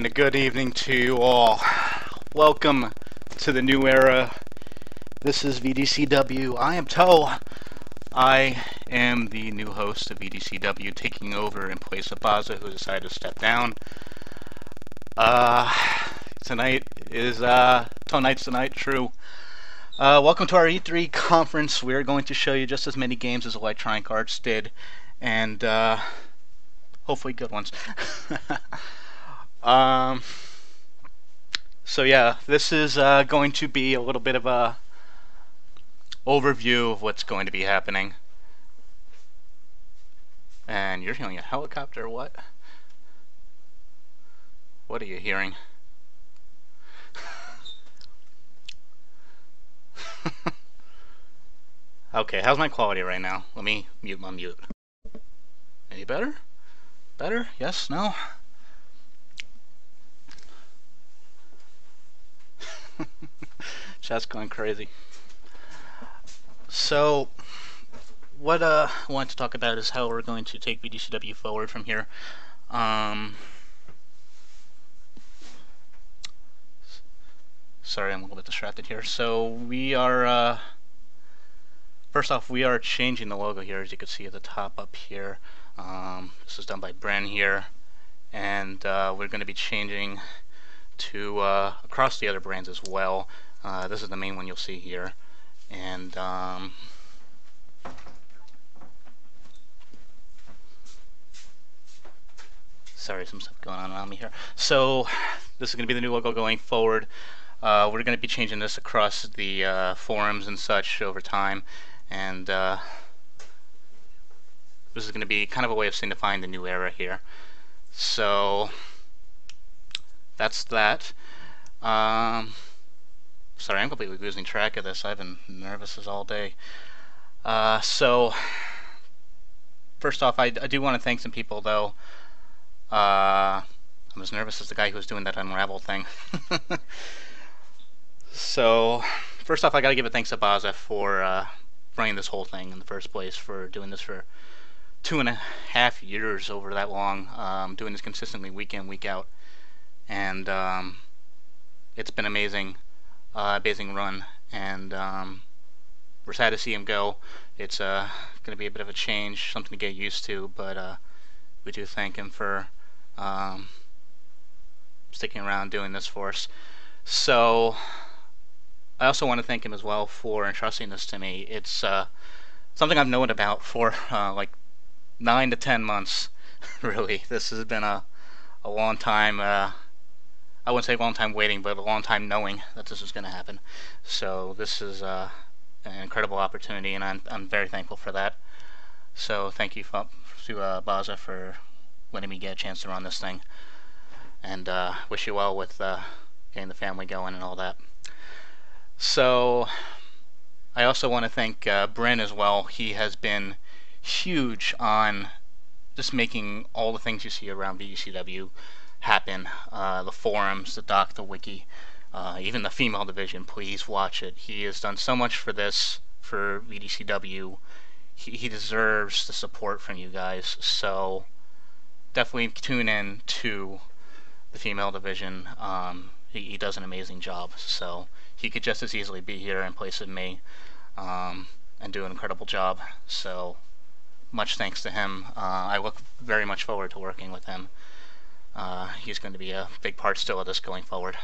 And good evening to you all. Welcome to the new era. This is VGCW. I am Toe. I am the new host of VGCW, taking over in place of Baza, who decided to step down. Tonight is Toe Nights tonight, true. Welcome to our E3 conference. We're going to show you just as many games as Electronic Arts did, and hopefully good ones. So yeah, this is going to be a little bit of a overview of what's going to be happening. And you're hearing a helicopter, what? What are you hearing? Okay, how's my quality right now? Let me mute my mute. Any better? Better? Yes? No? Chat's going crazy. So, what I want to talk about is how we're going to take VGCW forward from here. Sorry, I'm a little bit distracted here. So, we are, first off, we are changing the logo here, as you can see at the top up here. This is done by Bren here. And we're going to be changing to across the other brands as well. This is the main one you'll see here, and sorry, some stuff going on around me here. So this is going to be the new logo going forward. We're going to be changing this across the forums and such over time, and this is going to be kind of a way of signifying the new era here. So that's that. Sorry, I'm completely losing track of this. I've been nervous as all day. So, first off, I do want to thank some people, though. I'm as nervous as the guy who was doing that Unravel thing. So, first off, I gotta give a thanks to Baza for running this whole thing in the first place, for doing this for 2.5 years, over that long, doing this consistently week in, week out. And it's been amazing. Amazing run, and we're sad to see him go. It's going to be a bit of a change, something to get used to, but we do thank him for sticking around doing this for us. So I also want to thank him as well for entrusting this to me. It's something I've known about for like 9 to 10 months, really. This has been a long time. I wouldn't say a long time waiting, but a long time knowing that this was going to happen. So this is an incredible opportunity, and I'm very thankful for that. So thank you to Baza for letting me get a chance to run this thing, and wish you well with getting the family going and all that. So I also want to thank Bryn as well. He has been huge on just making all the things you see around VGCW happen. The forums, the doc, the wiki, even the female division. Please watch it. He has done so much for this, for VGCW. He deserves the support from you guys. So definitely tune in to the female division. He does an amazing job. So he could just as easily be here in place of me and do an incredible job. So much thanks to him. I look very much forward to working with him. He's going to be a big part still of this going forward.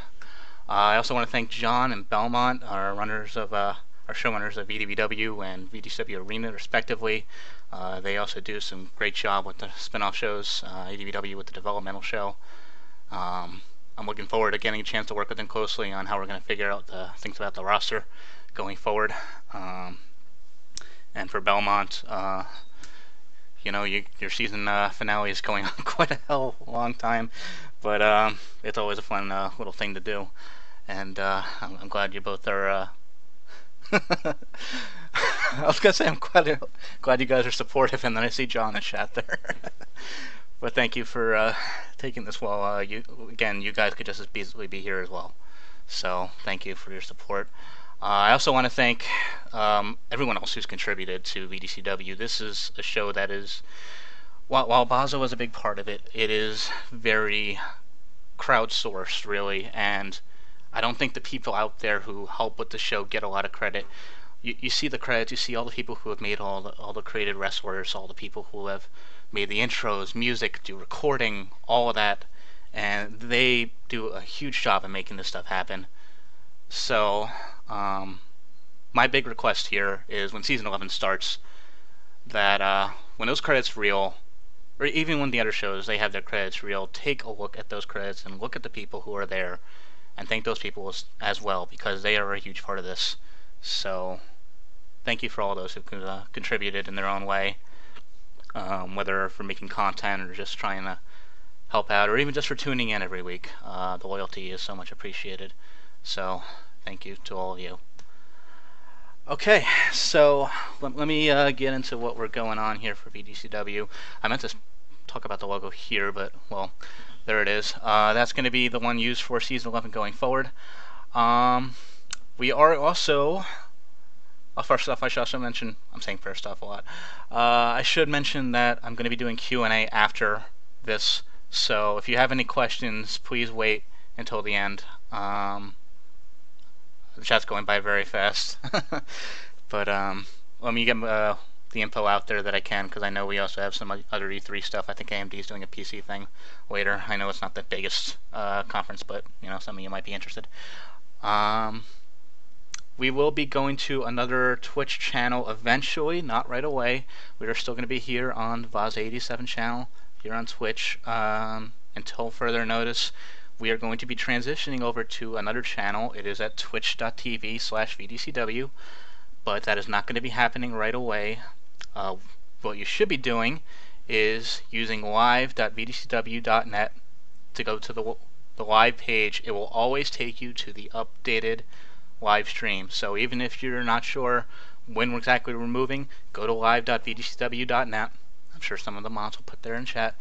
I also want to thank John and Belmont, our runners of our showrunners of VDVW and VGCW Arena, respectively. They also do some great job with the spin-off shows, ADVW with the developmental show. I'm looking forward to getting a chance to work with them closely on how we're going to figure out the things about the roster going forward. And for Belmont, you know, your season finale is going on quite a hell long time, but it's always a fun little thing to do, and I'm glad you both are. I was gonna say I'm glad you guys are supportive, and then I see John in chat there. But thank you for taking this well. You guys could just as easily be here as well. So thank you for your support. I also want to thank everyone else who's contributed to VGCW. This is a show that is, while Baza was a big part of it, it is very crowdsourced, really, and I don't think the people out there who help with the show get a lot of credit. You see the credits, you see all the people who have made all the created wrestlers, all the people who have made the intros, music, do recording, all of that, and they do a huge job in making this stuff happen. So, my big request here is when season 11 starts, that when those credits reel, or even when the other shows they have their credits reel, take a look at those credits and look at the people who are there, and thank those people as well, because they are a huge part of this. So, thank you for all those who contributed in their own way, whether for making content or just trying to help out, or even just for tuning in every week. The loyalty is so much appreciated. So, thank you to all of you. Okay, so let me get into what we're going on here for VGCW. I meant to talk about the logo here, but, well, there it is. That's going to be the one used for Season 11 going forward. We are also... first off, I should also mention... I'm saying first off a lot. I should mention that I'm going to be doing Q&A after this, so if you have any questions, please wait until the end. The chat's going by very fast. But let me get the info out there that I can, because I know we also have some other E3 stuff. I think AMD is doing a PC thing later. I know it's not the biggest conference, but you know, some of you might be interested. We will be going to another Twitch channel eventually, not right away. We are still going to be here on the Vaz87 channel, here on Twitch, until further notice. We are going to be transitioning over to another channel. It is at twitch.tv/VGCW, but that is not going to be happening right away. What you should be doing is using live.vgcw.net to go to the live page. It will always take you to the updated live stream. So even if you're not sure when exactly we're moving, go to live.vgcw.net. I'm sure some of the mods will put there in chat.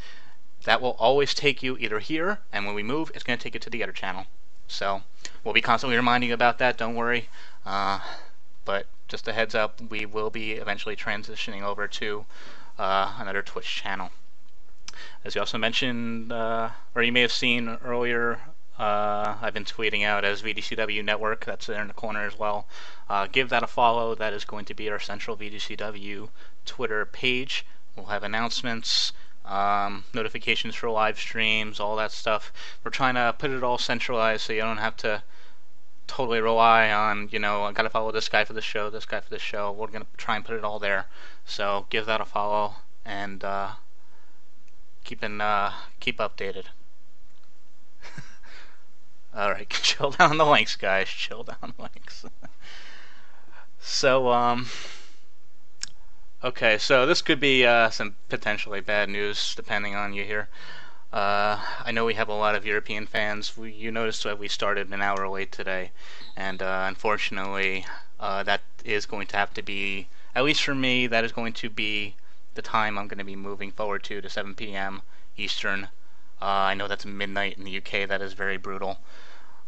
That will always take you either here, and when we move, it's going to take you to the other channel. So we'll be constantly reminding you about that, don't worry. But just a heads up, we will be eventually transitioning over to another Twitch channel. As you also mentioned, or you may have seen earlier, I've been tweeting out as VGCW Network. That's there in the corner as well. Give that a follow. That is going to be our central VGCW Twitter page. We'll have announcements, notifications for live streams, all that stuff. We're trying to put it all centralized so you don't have to totally rely on, you know, I gotta follow this guy for the show, this guy for the show. We're gonna try and put it all there. So give that a follow and keep updated. Alright, chill down on the links, guys. Chill down on the links. So, okay, so this could be some potentially bad news, depending on you here. I know we have a lot of European fans. You noticed that we started an hour late today, and unfortunately, that is going to have to be, at least for me, that is going to be the time I'm going to be moving forward to 7 p.m. Eastern. I know that's midnight in the UK. That is very brutal.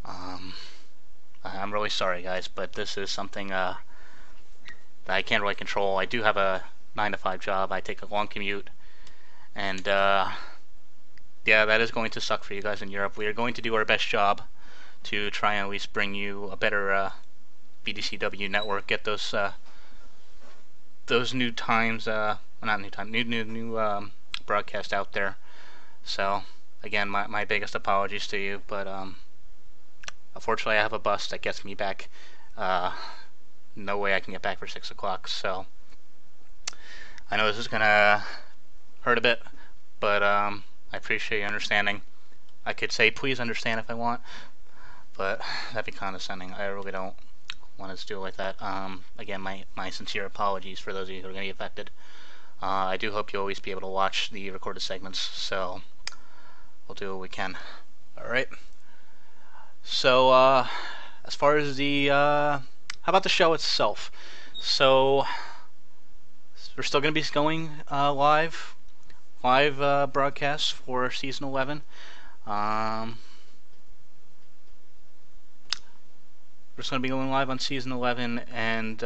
I'm really sorry, guys, but this is something that I can't really control. I do have a 9-to-5 job. I take a long commute, and yeah, that is going to suck for you guys in Europe. We are going to do our best job to try and at least bring you a better VGCW network. Get those new times, not new time, new broadcast out there. So again, my biggest apologies to you, but unfortunately, I have a bus that gets me back. No way I can get back for 6 o'clock. So I know this is gonna hurt a bit, but I appreciate your understanding. I could say please understand if I want, but that'd be condescending. I really don't want to do it like that. Again, my sincere apologies for those of you who are going to be affected. I do hope you'll always be able to watch the recorded segments, so we'll do what we can. Alright. So, as far as the, how about the show itself? So, we're still going to be going live broadcasts for Season 11. We're just going to be going live on Season 11, and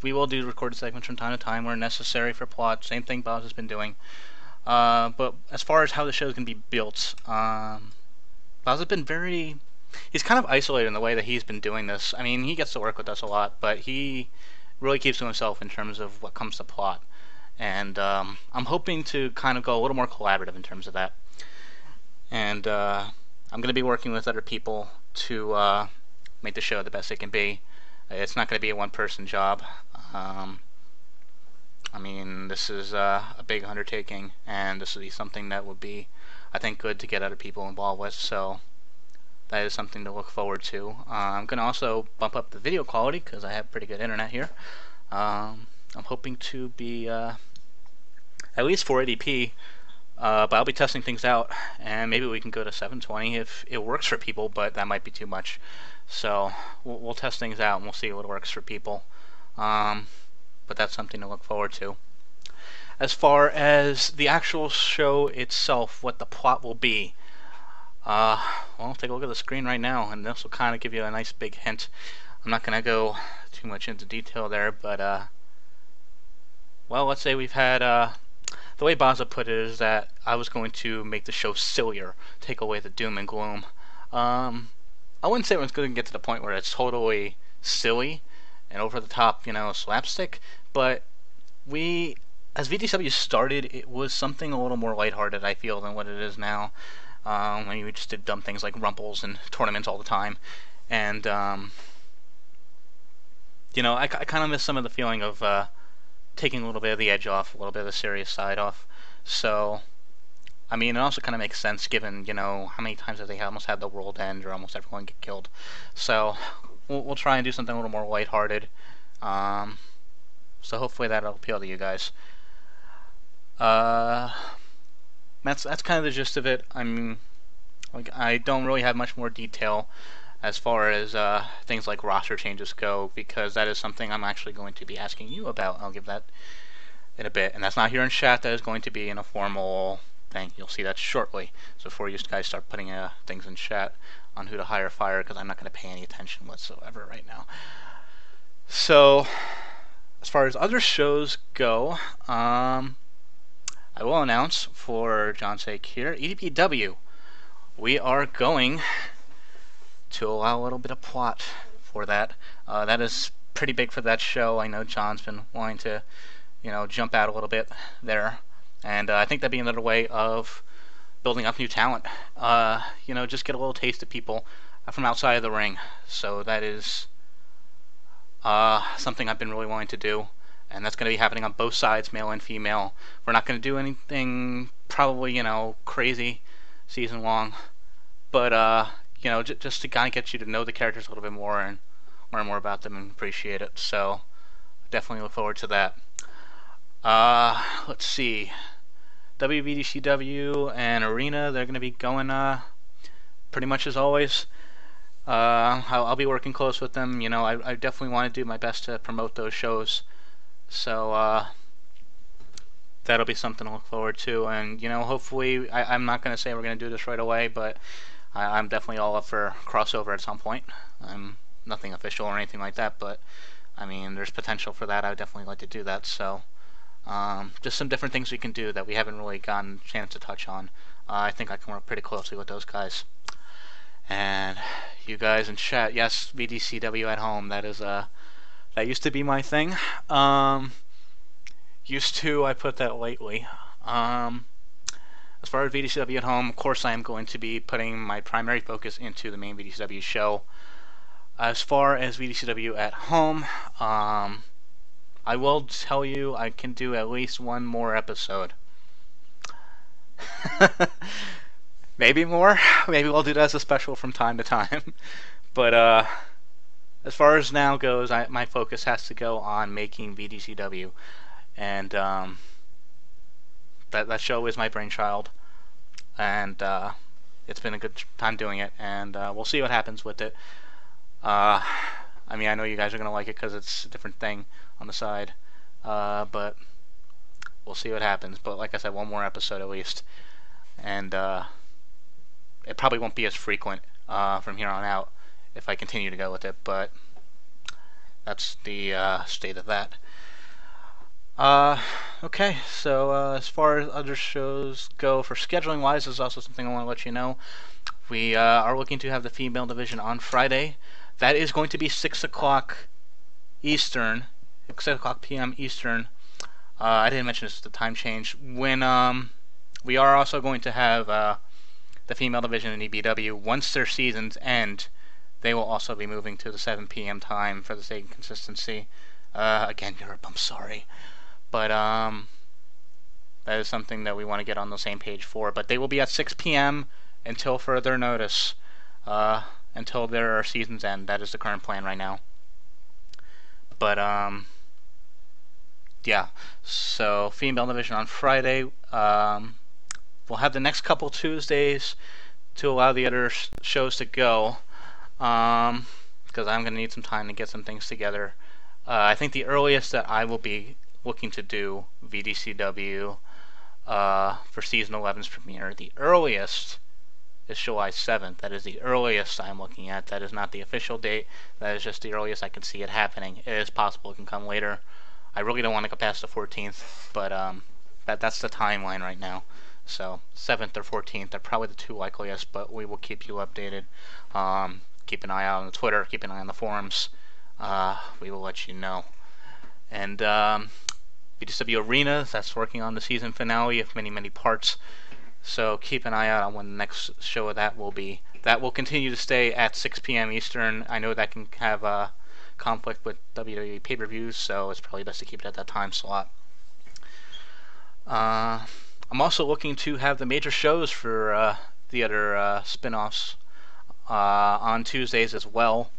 we will do recorded segments from time to time where necessary for plot. Same thing Bob has been doing. But as far as how the show is going to be built, Bowser's been very. He's kind of isolated in the way that he's been doing this. I mean, he gets to work with us a lot, but he really keeps to himself in terms of what comes to plot. And I'm hoping to kind of go a little more collaborative in terms of that. And I'm going to be working with other people to make the show the best it can be. It's not going to be a one-person job. Um, I mean, this is a big undertaking, and this would be something that would be, I think, good to get other people involved with. So that is something to look forward to. I'm going to also bump up the video quality because I have pretty good internet here. I'm hoping to be at least 480p, but I'll be testing things out, and maybe we can go to 720 if it works for people, but that might be too much. So we'll test things out and we'll see what works for people. But that's something to look forward to. As far as the actual show itself, what the plot will be, well, take a look at the screen right now, and this will kind of give you a nice big hint. I'm not going to go too much into detail there, but, well, let's say we've had, the way Baza put it is that I was going to make the show sillier, take away the doom and gloom. I wouldn't say it was going to get to the point where it's totally silly and over the top, slapstick, but as VGCW started, it was something a little more lighthearted, I feel, than what it is now. When we just did dumb things like rumples and tournaments all the time, and I kind of miss some of the feeling of taking a little bit of the edge off, a little bit of the serious side off. So, I mean, it also kind of makes sense given, how many times have they almost had the world end or almost everyone get killed. So, we'll try and do something a little more lighthearted. So hopefully that'll appeal to you guys. That's kind of the gist of it. I don't really have much more detail as far as things like roster changes go, because that is something I'm actually going to be asking you about. I'll give that in a bit, and that's not here in chat. That is going to be in a formal thing. You'll see that shortly. So before you guys start putting things in chat on who to hire or fire, because I'm not going to pay any attention whatsoever right now. So as far as other shows go, I will announce for John's sake here, EDPW. We are going to allow a little bit of plot for that. That is pretty big for that show. I know John's been wanting to, jump out a little bit there. And I think that'd be another way of building up new talent. Just get a little taste of people from outside of the ring. So that is something I've been really wanting to do. And that's going to be happening on both sides, male and female. We're not going to do anything probably, crazy season long. But, just to kind of get you to know the characters a little bit more and learn more about them and appreciate it. So, definitely look forward to that. Let's see. WVDCW and Arena, they're going to be going pretty much as always. I'll be working close with them. I definitely want to do my best to promote those shows. So, that'll be something to look forward to. And, hopefully, I'm not going to say we're going to do this right away, but I'm definitely all up for crossover at some point. I'm nothing official or anything like that, but, I mean, there's potential for that. I would definitely like to do that. So, just some different things we can do that we haven't really gotten a chance to touch on. I think I can work pretty closely with those guys. And you guys in chat, yes, VGCW at home, that used to be my thing. Used to, I put that lightly. As far as VGCW at home, of course I am going to be putting my primary focus into the main VGCW show. As far as VGCW at home, I will tell you I can do at least one more episode. Maybe more. Maybe we'll do that as a special from time to time. But as far as now goes, my focus has to go on making VGCW, and that show is my brainchild, and it's been a good time doing it, and we'll see what happens with it. I know you guys are gonna like it because it's a different thing on the side, but we'll see what happens. But like I said, one more episode at least, and it probably won't be as frequent from here on out if I continue to go with it, but that's the state of that. Okay, so as far as other shows go, for scheduling wise, is also something I want to let you know. We are looking to have the female division on Friday. That is going to be 6 o'clock Eastern, 6 o'clock p.m. Eastern. I didn't mention this, the time change. When we are also going to have the female division in EBW. Once their seasons end, they will also be moving to the 7 p.m. time for the sake of consistency. Again, Europe, I'm sorry. But that is something that we want to get on the same page for. But they will be at 6 p.m. until further notice, until their seasons end. That is the current plan right now. But yeah, so female division on Friday. We'll have the next couple Tuesdays to allow the other shows to go, because I'm going to need some time to get some things together. I think the earliest that I will be looking to do VGCW for season 11's premiere, the earliest is July 7th. That is the earliest I'm looking at. That is not the official date. That is just the earliest I can see it happening. It is possible it can come later. I really don't want to go past the 14th, but that's the timeline right now. So 7th or 14th are probably the two likeliest, but we will keep you updated. Keep an eye out on Twitter, keep an eye on the forums. We will let you know. And VGCW Arena, that's working on the season finale of many parts. So keep an eye out on when the next show of that will be. That will continue to stay at 6 p.m. Eastern. I know that can have a conflict with WWE pay-per-views, so it's probably best to keep it at that time slot. I'm also looking to have the major shows for the other spin-offs on Tuesdays as well.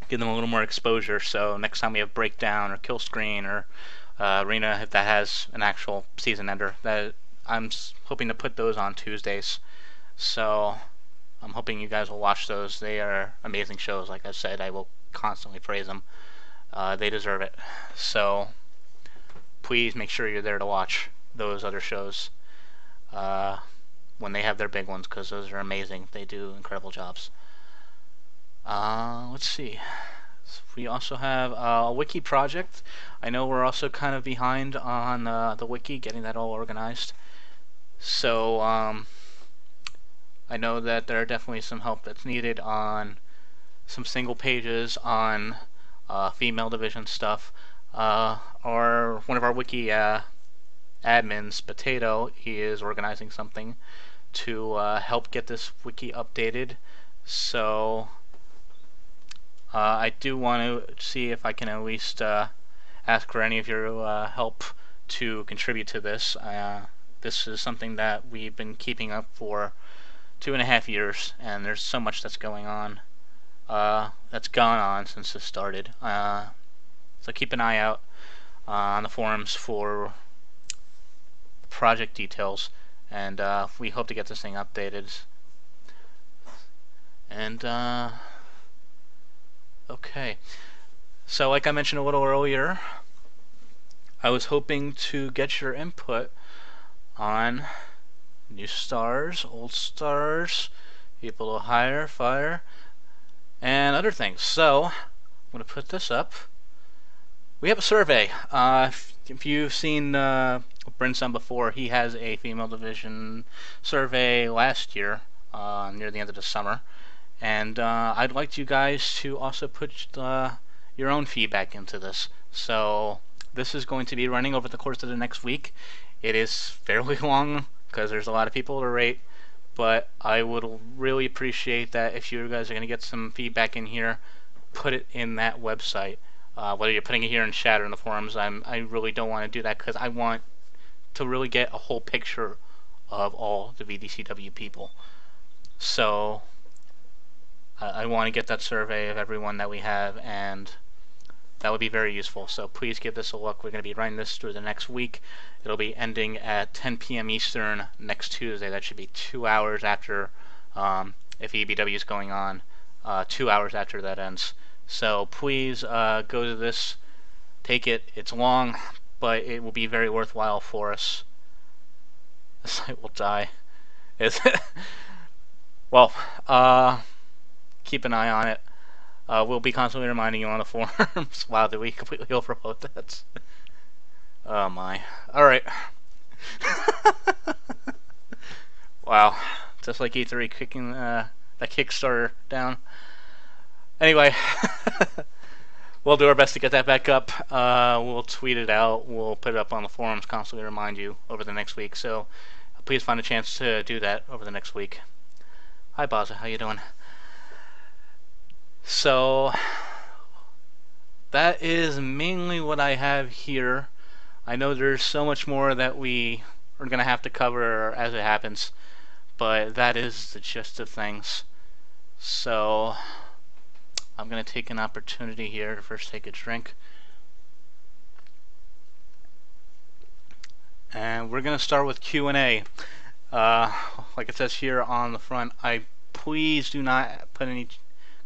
Give them a little more exposure, so next time we have Breakdown or Kill Screen or Arena, if that has an actual season ender, that I'm hoping to put those on Tuesdays. So I'm hoping you guys will watch those. They are amazing shows. Like I said, I will constantly praise them. They deserve it. So please make sure you're there to watch those other shows when they have their big ones, because those are amazing. They do incredible jobs. Let's see. We also have a Wiki project. I know we're also kind of behind on the Wiki, getting that all organized. So I know that there are definitely some help that's needed on some single pages on female division stuff. Or one of our Wiki admins, Potato, he is organizing something to help get this Wiki updated. So I do want to see if I can at least ask for any of your help to contribute to this. This is something that we've been keeping up for 2.5 years, and there's so much that's going on, that's gone on since this started. So keep an eye out on the forums for project details, and we hope to get this thing updated. And okay, so like I mentioned a little earlier, I was hoping to get your input on new stars, old stars, people to hire, fire, and other things. So I'm going to put this up. We have a survey. If you've seen Brinson before, he has a female division survey last year, near the end of the summer. And I'd like you guys to also put your own feedback into this. So this is going to be running over the course of the next week. It is fairly long because there's a lot of people to rate, but I would really appreciate that if you guys are going to get some feedback in here, put it in that website. Whether you're putting it here in chat or in the forums, I really don't want to do that because I want to really get a whole picture of all the VGCW people. So I want to get that survey of everyone that we have, and that would be very useful. So please give this a look. We're going to be running this through the next week. It'll be ending at 10 p.m. Eastern next Tuesday. That should be 2 hours after, if EBW is going on, 2 hours after that ends. So please go to this, take it. It's long, but it will be very worthwhile for us. The site will die. Well, keep an eye on it. We'll be constantly reminding you on the forums. Wow, did we completely overload that? Oh my. Alright. Wow. just like E3 kicking that Kickstarter down. Anyway, we'll do our best to get that back up. We'll tweet it out. We'll put it up on the forums constantly to remind you over the next week. So please find a chance to do that over the next week. Hi, Baza. How you doing? So that is mainly what I have here. I know there's so much more that we are going to have to cover as it happens, but that is the gist of things. So I'm going to take an opportunity here to first take a drink. And we're going to start with Q&A. Like it says here on the front, please do not put any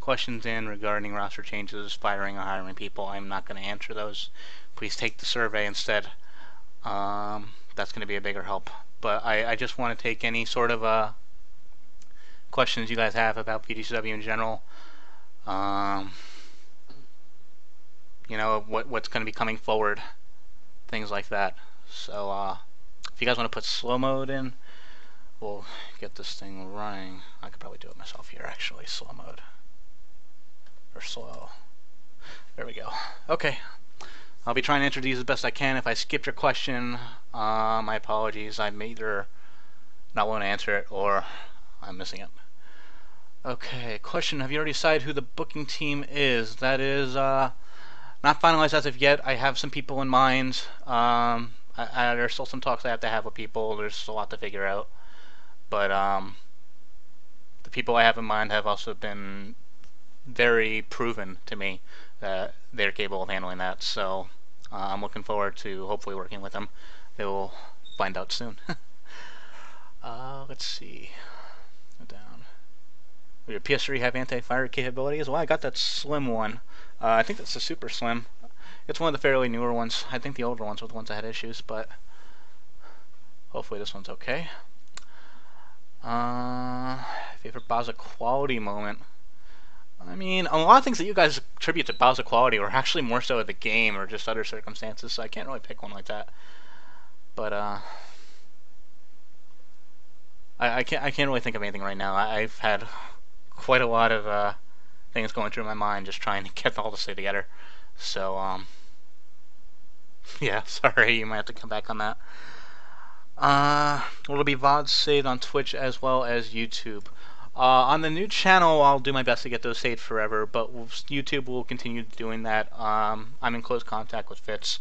questions in regarding roster changes, firing or hiring people. I'm not going to answer those. Please take the survey instead. That's going to be a bigger help. But I just want to take any sort of questions you guys have about VGCW in general. You know, what's going to be coming forward, things like that. So if you guys want to put slow mode in, we'll get this thing running. I could probably do it myself here, actually. Slow mode. Or slow. There we go. Okay. I'll be trying to answer these as best I can. If I skipped your question, my apologies. I'm either not willing to answer it or I'm missing it. Okay, question. Have you already decided who the booking team is? That is not finalized as of yet. I have some people in mind. There's still some talks I have to have with people. There's a lot to figure out. But the people I have in mind have also been very proven to me that they're capable of handling that. So I'm looking forward to hopefully working with them. They will find out soon. Let's see. Down. Will your PS3 have anti-fire capabilities? Well, I got that slim one. I think that's the super slim. It's one of the fairly newer ones. I think the older ones were the ones that had issues, but hopefully this one's okay. Favorite Baza quality moment? I mean, a lot of things that you guys attribute to Baza quality were actually more so the game or just other circumstances, so I can't really pick one like that. But I can't really think of anything right now. I've had quite a lot of things going through my mind just trying to get all this together. So yeah, sorry, you might have to come back on that. Will it be VODs saved on Twitch as well as YouTube? On the new channel, I'll do my best to get those saved forever, but YouTube will continue doing that. I'm in close contact with Fitz,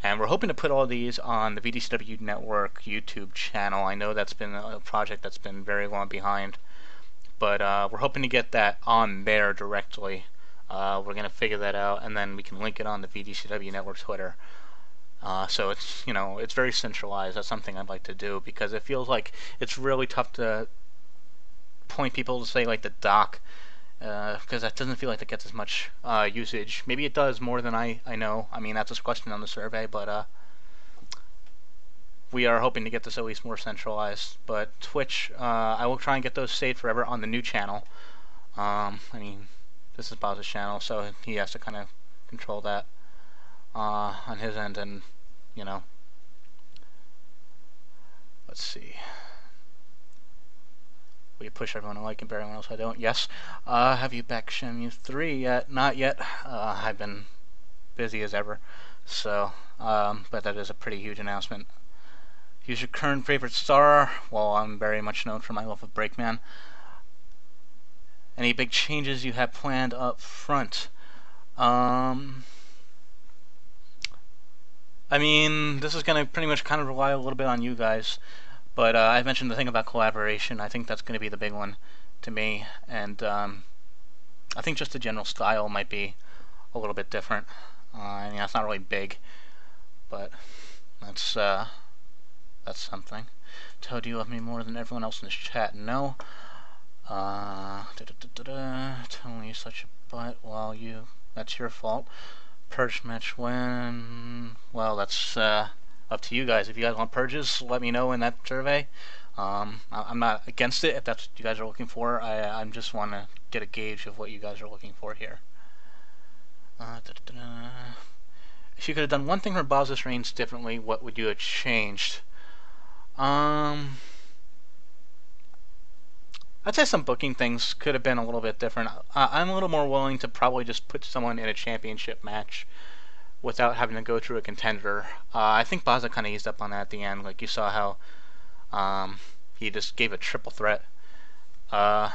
and we're hoping to put all these on the VGCW Network YouTube channel. I know that's been a project that's been very long behind, but we're hoping to get that on there directly. We're going to figure that out, and then we can link it on the VGCW Network Twitter. So it's, you know, it's very centralized. That's something I'd like to do, because it feels like it's really tough to point people to say like the doc, because that doesn't feel like it gets as much usage. Maybe it does more than I know. I mean, that's a question on the survey, but we are hoping to get this at least more centralized. But Twitch, I will try and get those saved forever on the new channel. I mean, this is Boz's channel, so he has to kind of control that on his end, and you know, let's see. Will you push everyone to like and bear everyone else I don't? Yes. Have you back Shenmue 3 yet? Not yet. I've been busy as ever. So, but that is a pretty huge announcement. Who's your current favorite star? Well, I'm very much known for my love of Breakman. Any big changes you have planned up front? I mean, this is going to pretty much kind of rely a little bit on you guys. But I mentioned the thing about collaboration. I think that's going to be the big one to me. And I think just the general style might be a little bit different. I mean, that's not really big, but that's something. Toad, do you love me more than everyone else in this chat? No. Telling you such a butt. Well, that's your fault. Purge match when? Well, that's up to you guys. If you guys want purges, let me know in that survey. I'm not against it if that's what you guys are looking for. I just want to get a gauge of what you guys are looking for here. If you could have done one thing for Boz's Reigns differently, what would you have changed? I'd say some booking things could have been a little bit different. I'm a little more willing to probably just put someone in a championship match without having to go through a contender. I think Baza kind of eased up on that at the end. Like you saw how he just gave a triple threat out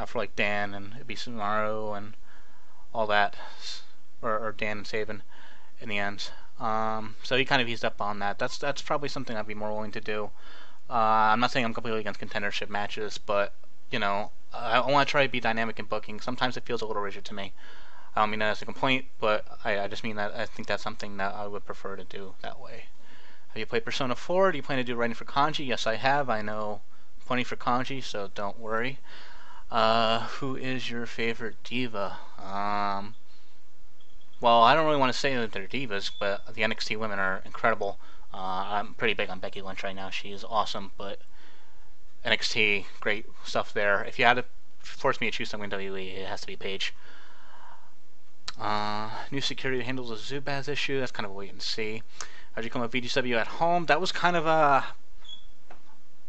for like Dan and Ibisumaru and all that, or Dan and Saban in the end. So he kind of eased up on that. That's probably something I'd be more willing to do. I'm not saying I'm completely against contendership matches, but I want to try to be dynamic in booking. Sometimes it feels a little rigid to me. I don't mean that as a complaint, but I just mean that I think that's something that I would prefer to do that way. Have you played Persona 4? Do you plan to do writing for kanji? Yes, I have. I know plenty for kanji, so don't worry. Who is your favorite diva? Well, I don't really want to say that they're divas, but the NXT women are incredible. I'm pretty big on Becky Lynch right now. She is awesome, but NXT, great stuff there. If you had to force me to choose something in WWE, it has to be Paige. New security handles the Zubaz issue. That's kind of a wait and see. How'd you come with VGCW at home? That was kind of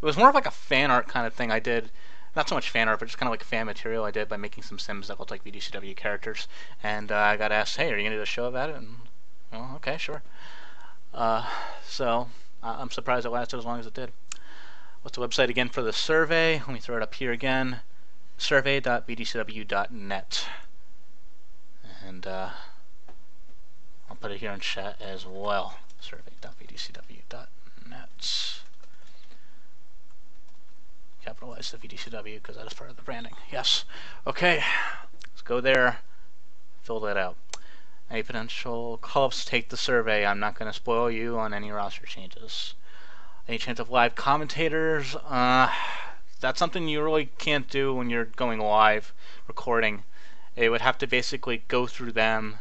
it was more of like a fan art kind of thing I did. Not so much fan art, but just kind of like fan material I did by making some Sims that looked like VGCW characters. And I got asked, hey, are you going to do a show about it? And, well, okay, sure. So I'm surprised it lasted as long as it did. What's the website again for the survey? Let me throw it up here again. survey.vgcw.net. And I'll put it here in chat as well. survey.vgcw.net. Capitalize the VGCW because that is part of the branding. Yes. Okay. Let's go there. Fill that out. Any potential call-ups, take the survey. I'm not going to spoil you on any roster changes. Any chance of live commentators? That's something you really can't do when you're going live recording. It would have to basically go through them,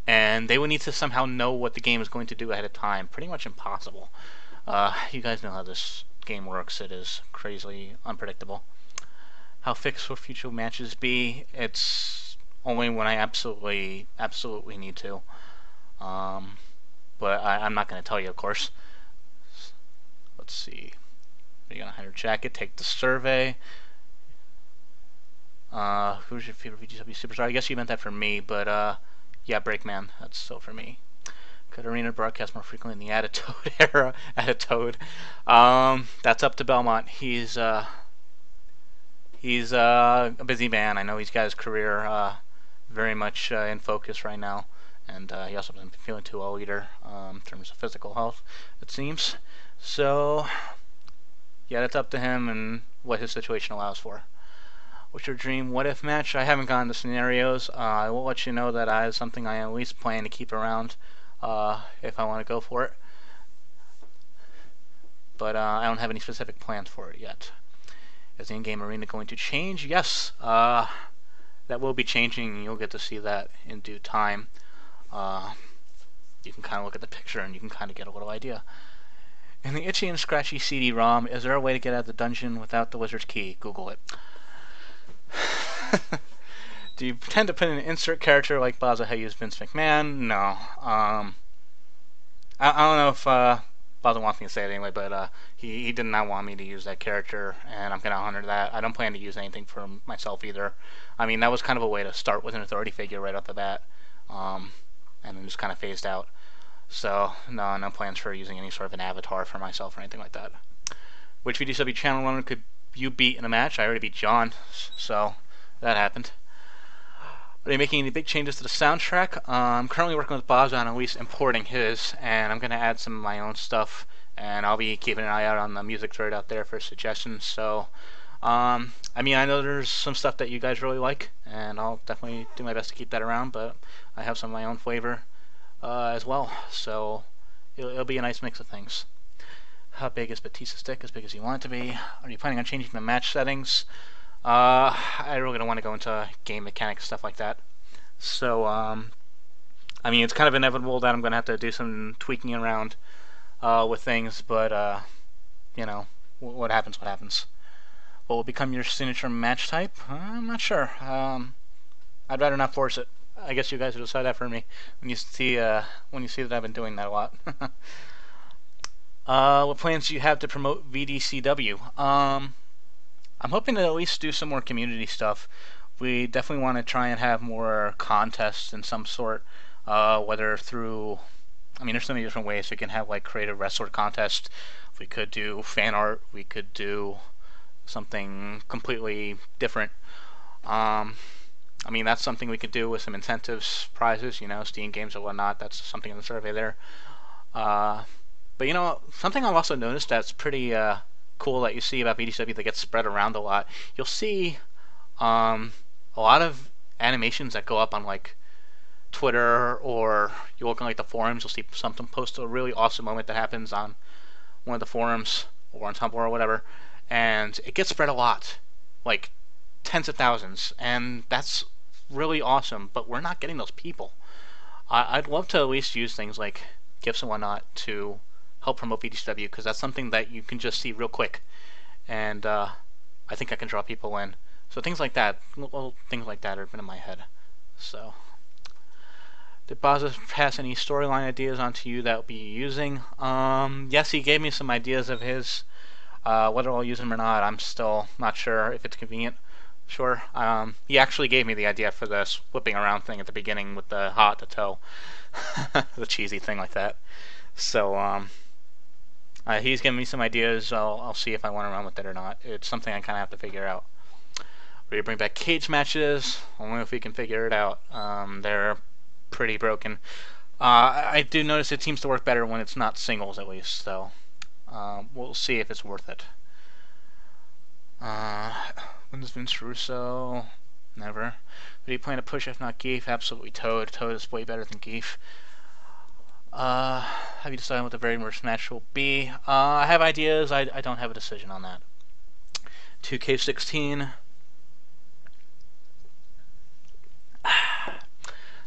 and they would need to somehow know what the game is going to do ahead of time. Pretty much impossible. You guys know how this game works. It is crazily unpredictable. How fixed will future matches be? It's only when I absolutely need to. But I'm not going to tell you, of course. Let's see. Are you going to hide your jacket? Take the survey. Who's your favorite VGW superstar? I guess you meant that for me, but yeah, Breakman. That's so for me. Could Arena broadcast more frequently in the Attitude era? Attitude. That's up to Belmont. He's a busy man. I know he's got his career very much in focus right now, and he also doesn't feeling too well either in terms of physical health, it seems. So yeah, that's up to him and what his situation allows for. What's your dream what if match? I haven't gotten the scenarios. I will let you know that I have something I at least plan to keep around if I want to go for it. But I don't have any specific plans for it yet. Is the in-game arena going to change? Yes. That will be changing, and you'll get to see that in due time. You can kind of look at the picture and you can kind of get a little idea. In the Itchy and Scratchy CD-ROM, is there a way to get out of the dungeon without the wizard's key? Google it. Do you pretend to put in an insert character like Baza had used Vince McMahon? No. I don't know if Baza wants me to say it anyway, but he did not want me to use that character, and I'm going to honor that. I don't plan to use anything for myself either. I mean, that was kind of a way to start with an authority figure right off the bat, and then just kind of phased out. So, no plans for using any sort of an avatar for myself or anything like that. Which VGCW channel runner could you beat in a match? I already beat John, so that happened. Are you making any big changes to the soundtrack? I'm currently working with Baza on at least importing his, and I'm going to add some of my own stuff, and I'll be keeping an eye out on the music thread out there for suggestions. So, I mean, I know there's some stuff that you guys really like, and I'll definitely do my best to keep that around, but I have some of my own flavor as well, so it'll be a nice mix of things. How big is Batista's stick? As big as you want it to be. Are you planning on changing the match settings? I really don't want to go into game mechanics, stuff like that. So, I mean, it's kind of inevitable that I'm going to have to do some tweaking around with things, but, you know, what happens, what happens. What will become your signature match type? I'm not sure. I'd rather not force it. I guess you guys will decide that for me when you see that I've been doing that a lot. What plans do you have to promote VDCW? I'm hoping to at least do some more community stuff. We definitely want to try and have more contests in some sort, whether through, I mean, there's so many different ways. We can have like creative wrestler contest. We could do fan art. We could do something completely different. Um, I mean, that's something we could do with some incentives, prizes, Steam games or whatnot. That's something in the survey there. Uh, but something I've also noticed that's pretty cool that you see about VGCW that gets spread around a lot. You'll see um, a lot of animations that go up on like Twitter, or you look on like the forums. You'll see something post a really awesome moment that happens on one of the forums or on Tumblr or whatever, and it gets spread a lot, like tens of thousands, and that's really awesome. But we're not getting those people. I'd love to at least use things like GIFs and whatnot to help promote VGCW, because that's something that you can just see real quick, and I think I can draw people in. So things like that, little things like that, have been in my head. So, did Baza pass any storyline ideas onto you that will be using? Yes, he gave me some ideas of his. Whether I'll use them or not, I'm still not sure if it's convenient. Sure. He actually gave me the idea for this whipping around thing at the beginning with the hot to toe. The cheesy thing like that. So, he's given me some ideas. I'll see if I want to run with it or not. It's something I kind of have to figure out. We're going to bring back cage matches, only if we can figure it out. They're pretty broken. I do notice it seems to work better when it's not singles, at least. So, we'll see if it's worth it. When does Vince Russo? Never. But do you plan to push if not Geef? Absolutely Toad. Toad is way better than Geef. Have you decided what the very worst match will be? I have ideas. I don't have a decision on that. 2K16.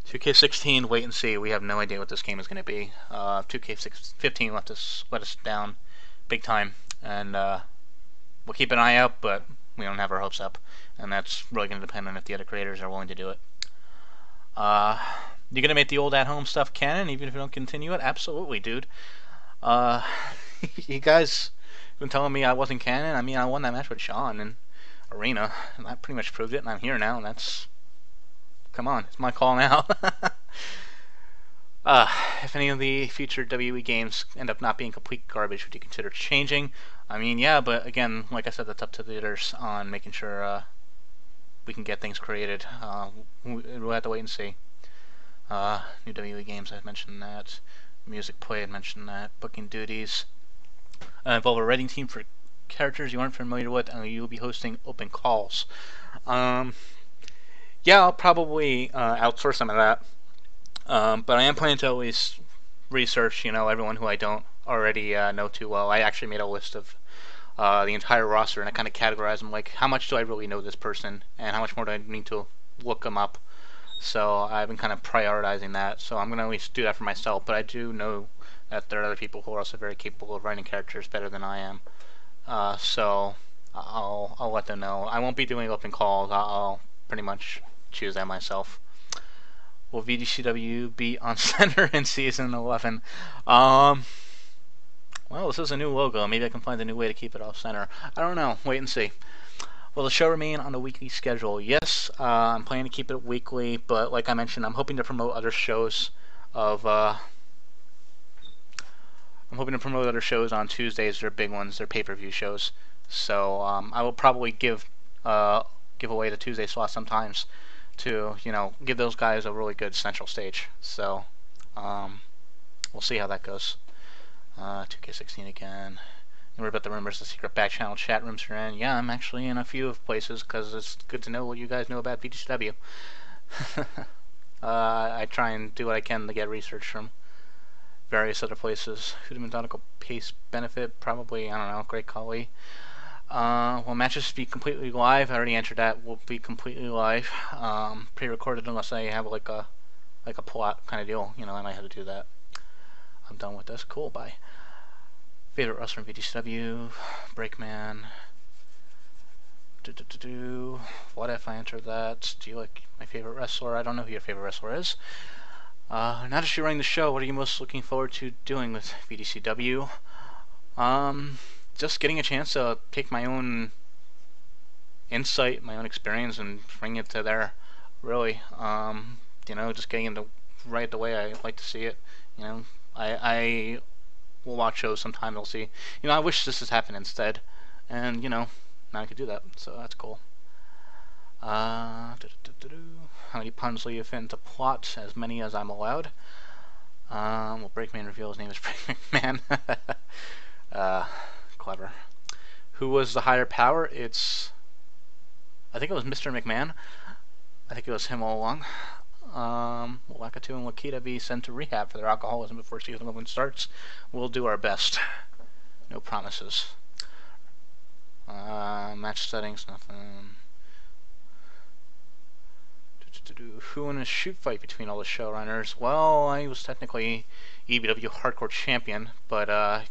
2K16, wait and see. We have no idea what this game is going to be. 2K15 let us down big time, and we'll keep an eye out, but we don't have our hopes up, and that's really going to depend on if the other creators are willing to do it. You gonna make the old at-home stuff canon, even if you don't continue it? Absolutely, dude. You guys have been telling me I wasn't canon. I mean, I won that match with Sean in Arena, and that pretty much proved it, and I'm here now, and that's... Come on, it's my call now. If any of the future WWE games end up not being complete garbage, would you consider changing? I mean, yeah, but again, like I said, that's up to the editors on making sure we can get things created. We'll have to wait and see. New WWE games, I've mentioned that. Music play, I've mentioned that. Booking duties. Involve a writing team for characters you aren't familiar with, and you'll be hosting open calls. Yeah, I'll probably outsource some of that. But I am planning to always research, everyone who I don't already know too well. I actually made a list of the entire roster, and I kind of categorize them, like, how much do I really know this person, and how much more do I need to look them up? So I've been kind of prioritizing that. So I'm going to at least do that for myself. But I do know that there are other people who are also very capable of writing characters better than I am. So I'll let them know. I won't be doing open calls. I'll pretty much choose that myself. Will VGCW be on center in season 11? Well, this is a new logo. Maybe I can find a new way to keep it off center. I don't know. Wait and see. Will the show remain on a weekly schedule? Yes, I'm planning to keep it weekly, but like I mentioned, I'm hoping to promote other shows on Tuesdays. They're big ones. They're pay-per-view shows. So I will probably give away the Tuesday slot sometimes to give those guys a really good central stage. So we'll see how that goes. 2K16 again. You worry about the rumors the secret back channel chat rooms are in? Yeah, I'm actually in a few of places because it's good to know what you guys know about VGCW. I try and do what I can to get research from various other places. Methodical pace benefit? Probably, I don't know, Great Khali. Will matches be completely live? I already answered that. Will be completely live. Pre-recorded unless I have like a plot kind of deal. I might have to do that. I'm done with this. Cool, bye. Favorite wrestler in VGCW? Breakman. What if I enter that? Do you like my favorite wrestler? I don't know who your favorite wrestler is. Now that you're running the show, what are you most looking forward to doing with VGCW? Just getting a chance to pick my own insight, my own experience, and bring it to there. Really, just getting into right the way I like to see it. You know, I will watch shows sometime. I'll see. I wish this has happened instead, and now I could do that. So that's cool. How many puns will you fit into plot? As many as I'm allowed. Will Breakman reveal his name is Breakman? Clever. Who was the higher power? I think it was Mr. McMahon. I think it was him all along. Will Wakatu and Wakita be sent to rehab for their alcoholism before season 11 starts? We'll do our best. No promises. Match settings, nothing. Who in a shoot fight between all the showrunners? Well, I was technically EBW Hardcore Champion, but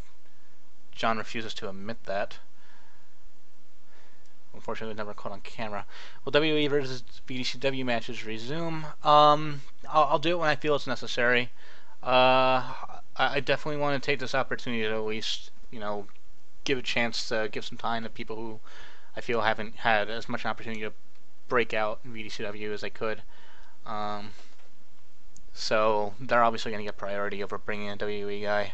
John refuses to admit that. Unfortunately, it was never caught on camera. Will WWE versus VGCW matches resume? I'll do it when I feel it's necessary. I definitely want to take this opportunity to at least, give a chance to give some time to people who I feel haven't had as much opportunity to break out in VGCW as they could. So they're obviously going to get priority over bringing in a WWE guy.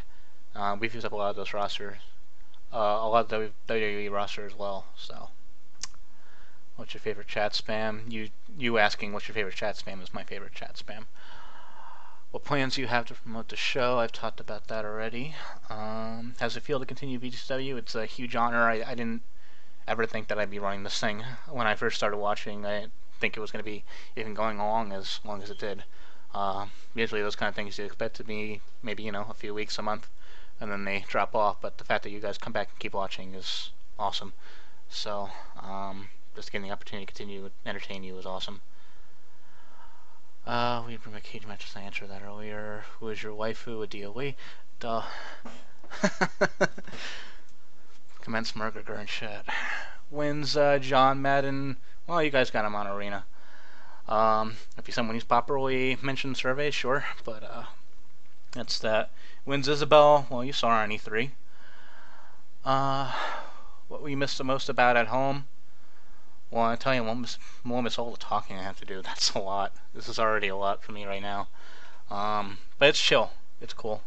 We've used up a lot of those rosters, a lot of WWE roster as well. So, what's your favorite chat spam? You asking what's your favorite chat spam is my favorite chat spam. What plans do you have to promote the show? I've talked about that already. How's it feel to continue VGCW? It's a huge honor. I didn't ever think that I'd be running this thing when I first started watching. I didn't think it was going to be even going along as long as it did. Usually those kind of things you expect to be maybe a few weeks, a month, and then they drop off. But the fact that you guys come back and keep watching is awesome. So just getting the opportunity to continue to entertain you is awesome. We bring my cage matches. I answered that earlier. Who is your waifu? A DOE? Duh. Commence McGregor and shit. Wins John Madden. Well, you guys got him on Arena. If he's someone who's properly mentioned in surveys, sure. But that's that. Wins Isabel. Well, you saw her on E3. What we missed the most about at home? Well, I tell you, we'll miss all the talking I have to do. That's a lot. This is already a lot for me right now. But it's chill. It's cool.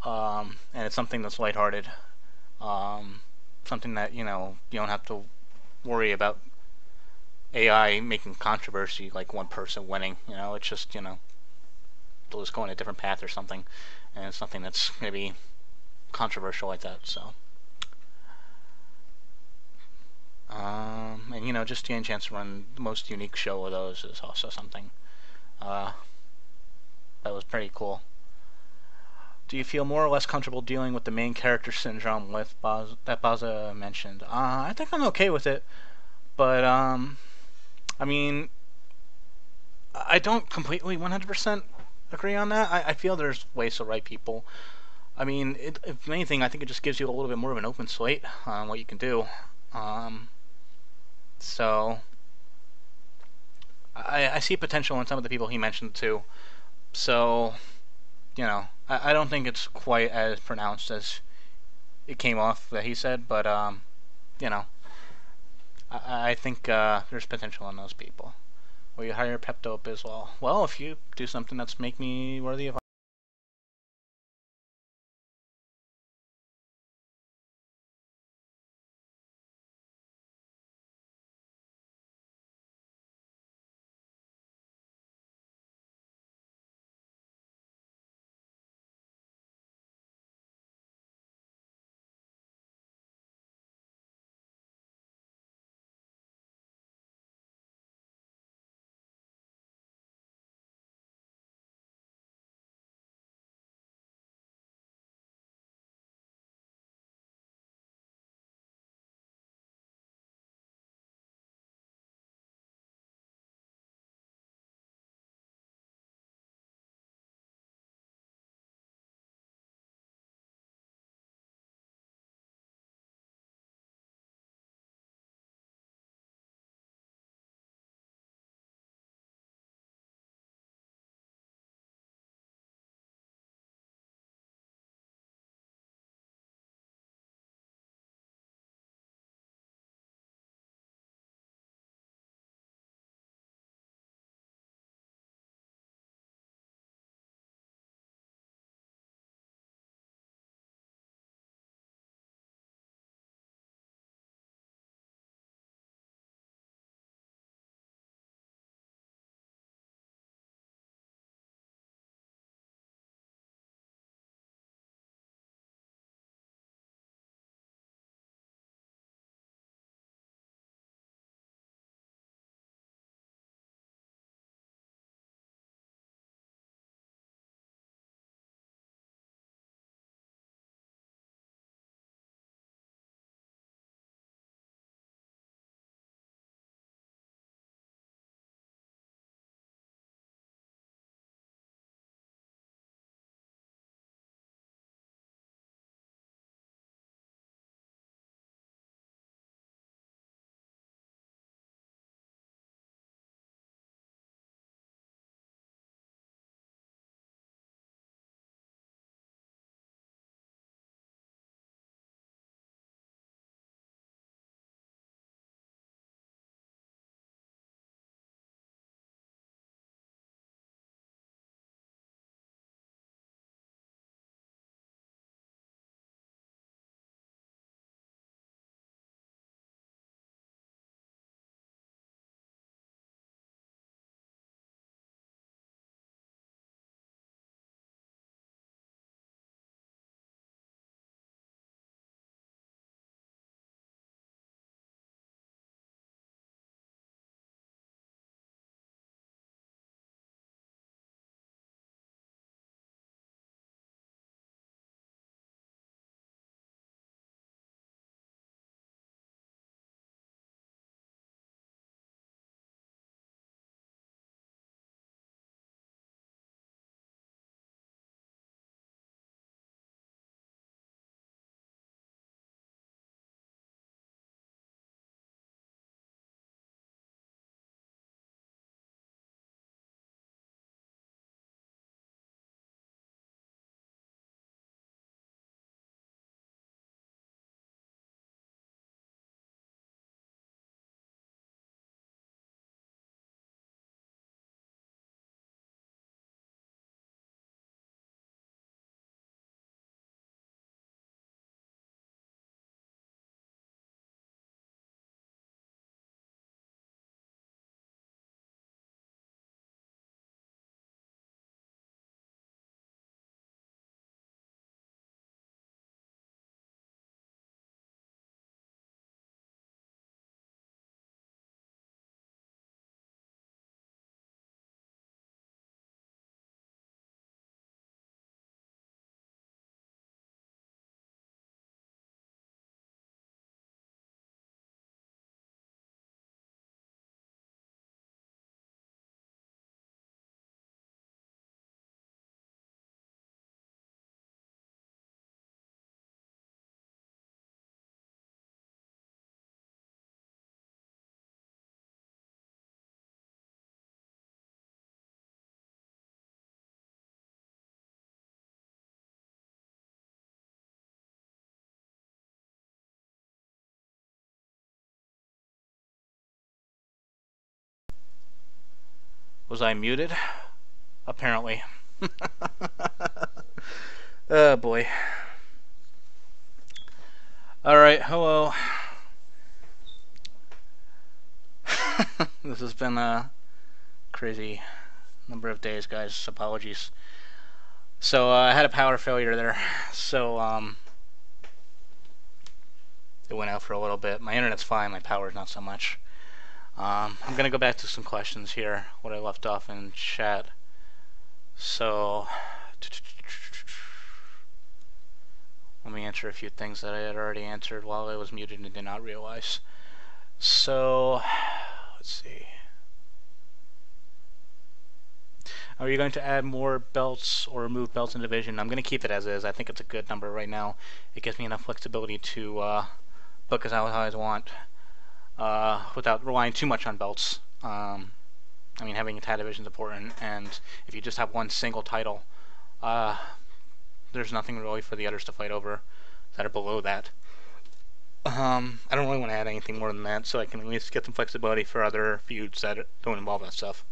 And it's something that's lighthearted. Something that, you don't have to worry about AI making controversy like one person winning. It's just, they'll just go in a different path or something. And it's something that's going to be controversial like that, so. And just getting a chance to run the most unique show of those is also something that was pretty cool. Do you feel more or less comfortable dealing with the main character syndrome that Baza mentioned? I think I'm okay with it, but I mean, I don't completely 100% agree on that. I feel there's ways to write people. I mean, if anything, I think it just gives you a little bit more of an open slate on what you can do. So I see potential in some of the people he mentioned too. So, I don't think it's quite as pronounced as it came off that he said, but I think there's potential in those people. Will you hire Pepto Bismol? Well, if you do something that's make me worthy of Was I muted? Apparently. Oh boy. Alright, hello. This has been a crazy number of days, guys. Apologies. So, I had a power failure there. So, it went out for a little bit. My internet's fine, my power's not so much. I'm gonna go back to some questions here, what I left off in chat. So, let me answer a few things that I had already answered while I was muted and did not realize. So, let's see. Are you going to add more belts or remove belts in division? I'm going to keep it as is. I think it's a good number right now. It gives me enough flexibility to book as how I want without relying too much on belts. I mean, having a tag division is important, and if you just have one single title, there's nothing really for the others to fight over that are below that. I don't really want to add anything more than that, so I can at least get some flexibility for other feuds that don't involve that stuff.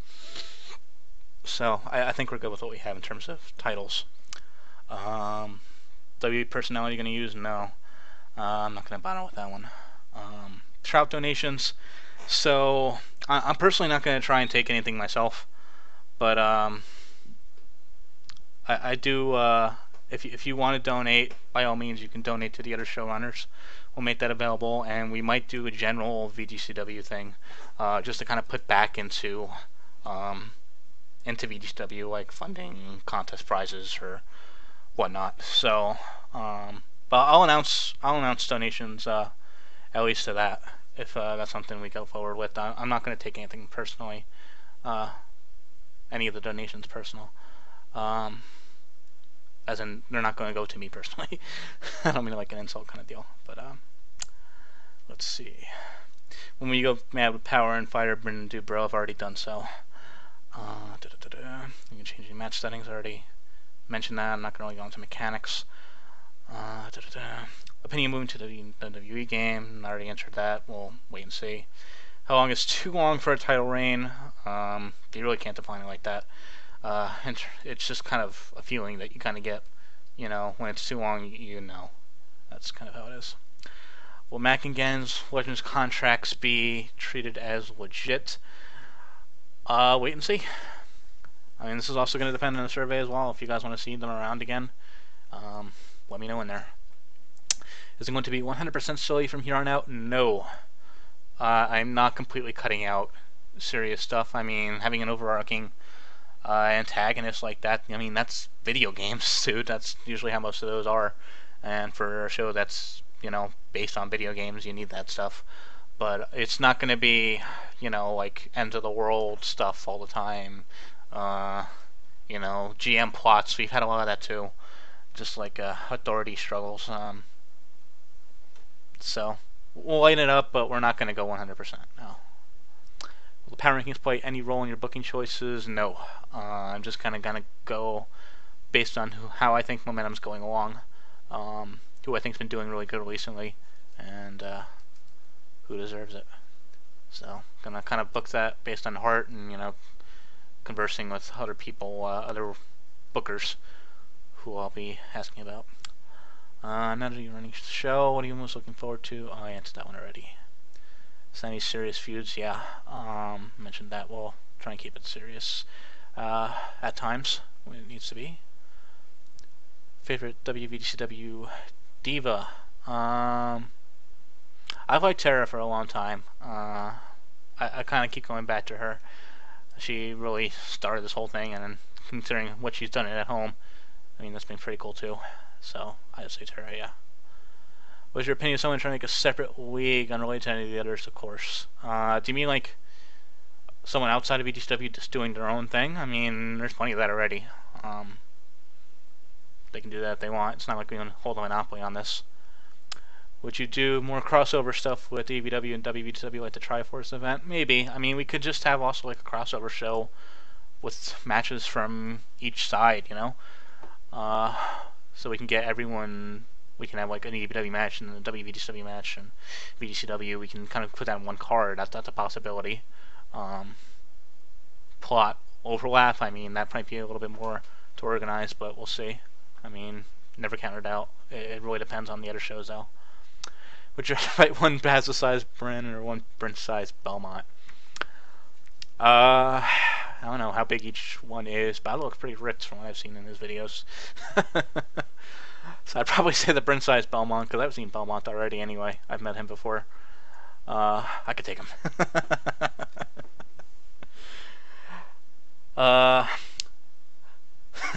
So I think we're good with what we have in terms of titles. W personality going to use? No. I'm not going to bother with that one. Trout donations. So I'm personally not going to try and take anything myself, but I do. If you want to donate, by all means, you can donate to the other showrunners. We'll make that available, and we might do a general VGCW thing, just to kind of put back into VGCW, like funding contest prizes or whatnot. So, but I'll announce donations at least to that if that's something we go forward with. I'm not going to take anything personally, any of the donations personal. As in, they're not going to go to me personally. I don't mean like an insult kind of deal, but let's see. When we go mad with power and fighter, Brendan do bro, I've already done so. You can change your match settings. I already mentioned that. I'm not going to really go into mechanics. Opinion moving to the WWE game. I already answered that. We'll wait and see. How long is too long for a title reign? You really can't define it like that. It's just kind of a feeling that you kind of get, you know, when it's too long, you know. That's kind of how it is. Will Mac and Gen's Legends contracts be treated as legit? Wait and see. I mean, this is also going to depend on the survey as well. If you guys want to see them around again, let me know in there. Is it going to be 100% silly from here on out? No. I'm not completely cutting out serious stuff. I mean, having an overarching antagonist like that, I mean, that's video games, dude. That's usually how most of those are. And for a show that's, you know, based on video games, you need that stuff. But it's not going to be, you know, like end of the world stuff all the time. You know, GM plots. We've had a lot of that too. Just like authority struggles. So we'll lighten it up, but we're not going to go 100%. No. Will the power rankings play any role in your booking choices? No. I'm just kind of going to go based on how I think momentum's going along. Who I think's been doing really good recently, and who deserves it. So gonna kind of book that based on heart, and you know, conversing with other people, other bookers, who I'll be asking about. Now that you're running the show, what are you most looking forward to? Oh, I answered that one already. So any serious feuds? Yeah, mentioned that. We'll try and keep it serious at times when it needs to be. Favorite WVGCW diva? I've liked Tara for a long time. I kind of keep going back to her. She really started this whole thing, and then considering what she's done at home, I mean, that's been pretty cool too. So I'd say Tara, yeah. What's your opinion of someone trying to make a separate league unrelated to any of the others, of course? Do you mean like someone outside of VGCW just doing their own thing? I mean, there's plenty of that already. They can do that if they want. It's not like we can hold a monopoly on this. Would you do more crossover stuff with AEW and WVW like the Triforce event? Maybe. I mean, we could just have also like a crossover show with matches from each side, you know? So we can get everyone, we can have like an AEW match and a WVW match and VGCW. We can kind of put that in one card. That's a possibility. Plot overlap. I mean, that might be a little bit more to organize, but we'll see. I mean, never counted out. It really depends on the other shows, though. Would you fight one Bazza-sized Bryn or one Bryn-sized Belmont? I don't know how big each one is, but it looks pretty ripped from what I've seen in his videos. So I'd probably say the Bryn-sized Belmont, because I've seen Belmont already anyway. I've met him before. I could take him.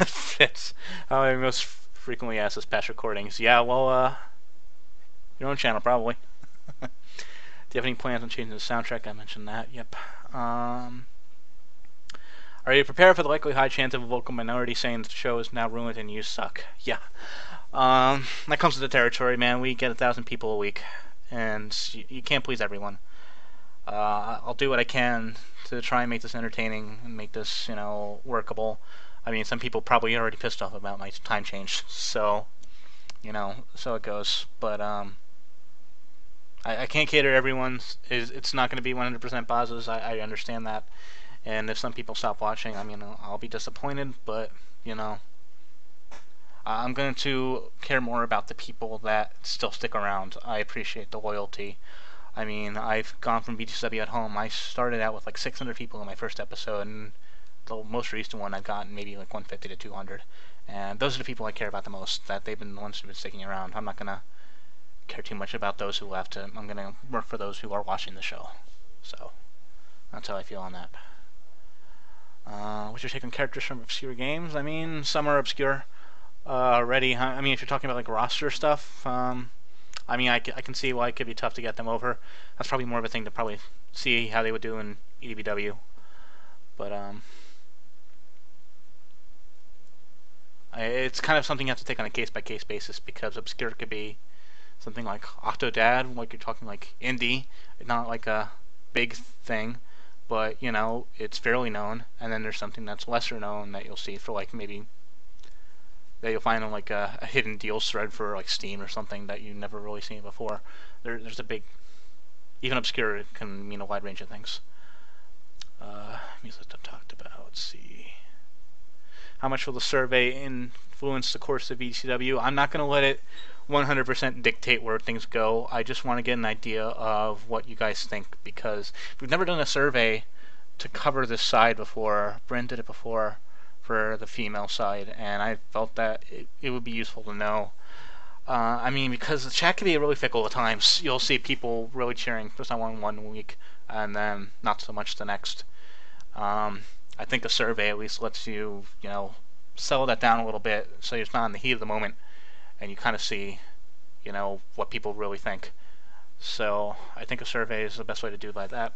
Fitz. How I most frequently asked is past recordings. Yeah, well, your own channel, probably. Do you have any plans on changing the soundtrack? I mentioned that. Yep. Are you prepared for the likely high chance of a vocal minority saying the show is now ruined and you suck? Yeah. That comes with the territory, man. We get 1,000 people a week, and you can't please everyone. I'll do what I can to try and make this entertaining and make this, workable. I mean, some people probably already pissed off about my time change, so, so it goes. But I can't cater to everyone. It's not going to be 100% Bazas. I understand that. And if some people stop watching, I mean, I'll be disappointed, but, I'm going to care more about the people that still stick around. I appreciate the loyalty. I mean, I've gone from VGCW at home. I started out with like 600 people in my first episode, and the most recent one I've gotten maybe like 150 to 200. And those are the people I care about the most, that they've been the ones who've been sticking around. I'm not going to care too much about those who left. I'm going to work for those who are watching the show. So, that's how I feel on that. What's your take on characters from obscure games? I mean, some are obscure already. I mean, if you're talking about like roster stuff, I mean, I can see why it could be tough to get them over. That's probably more of a thing to probably see how they would do in EDBW. But it's kind of something you have to take on a case-by-case basis, because obscure could be something like Octodad, like you're talking like indie, not like a big thing, but it's fairly known. And then there's something that's lesser known that you'll see for like maybe that you'll find on like a hidden deals thread for like Steam or something that you've never really seen before. There's a big, even obscure can mean a wide range of things. Music I've talked about. Let's see. How much will the survey influence the course of VGCW? I'm not going to let it 100% dictate where things go. I just want to get an idea of what you guys think, because we've never done a survey to cover this side before. Bryn did it before for the female side, and I felt that it would be useful to know. I mean, because the chat can be really fickle at times. You'll see people really cheering for someone one week, and then not so much the next. I think a survey at least lets you, settle that down a little bit, so it's not in the heat of the moment, and you kind of see, what people really think. So I think a survey is the best way to do like that,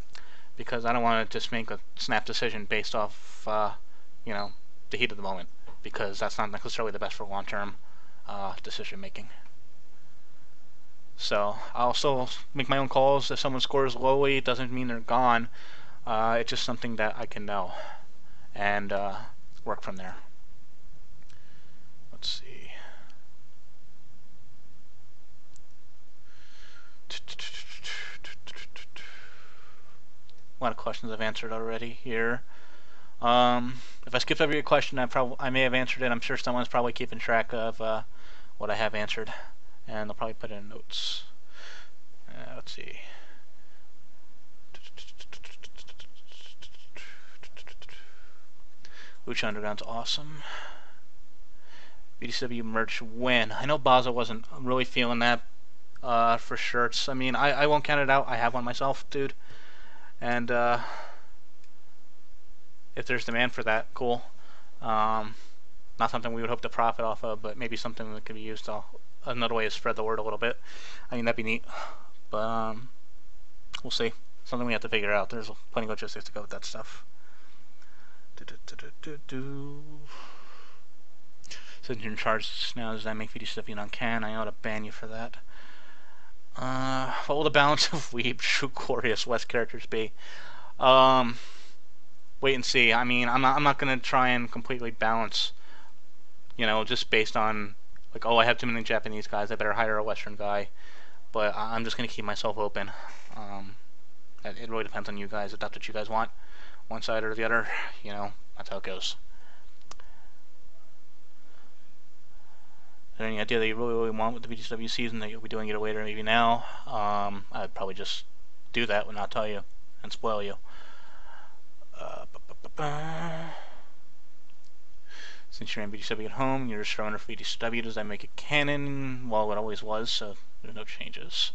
because I don't want to just make a snap decision based off, the heat of the moment, because that's not necessarily the best for long-term decision making. So I'll still make my own calls. If someone scores lowly, it doesn't mean they're gone. It's just something that I can know and work from there. Let's see. A lot of questions I've answered already here. If I skipped over your question, I may have answered it. I'm sure someone's probably keeping track of what I have answered, and they'll probably put it in notes. Let's see. Lucha Underground's awesome. VGCW merch when? I know Baza wasn't really feeling that for shirts. I mean, I won't count it out. I have one myself, dude. And if there's demand for that, cool. Not something we would hope to profit off of, but maybe something that could be used another way to spread the word a little bit. I think that'd be neat. But we'll see. Something we have to figure out. There's plenty of logistics to go with that stuff. Since you're in charge now, does that make VGCW non-can? I ought to ban you for that. What will the balance of weeb, true, glorious West characters be? Wait and see. I mean, I'm not gonna try and completely balance, just based on like, oh, I have too many Japanese guys, I better hire a Western guy. But I'm just gonna keep myself open. It really depends on you guys, if that's what you guys want. one side or the other. You know, that's how it goes. Is there any idea that you really want with the VGCW season that you'll be doing it later, maybe now? I'd probably just do that and not tell you and spoil you. Since you're in VGCW at home, you're just showing for VGCW. Does that make it canon? Well, it always was, so there's no changes.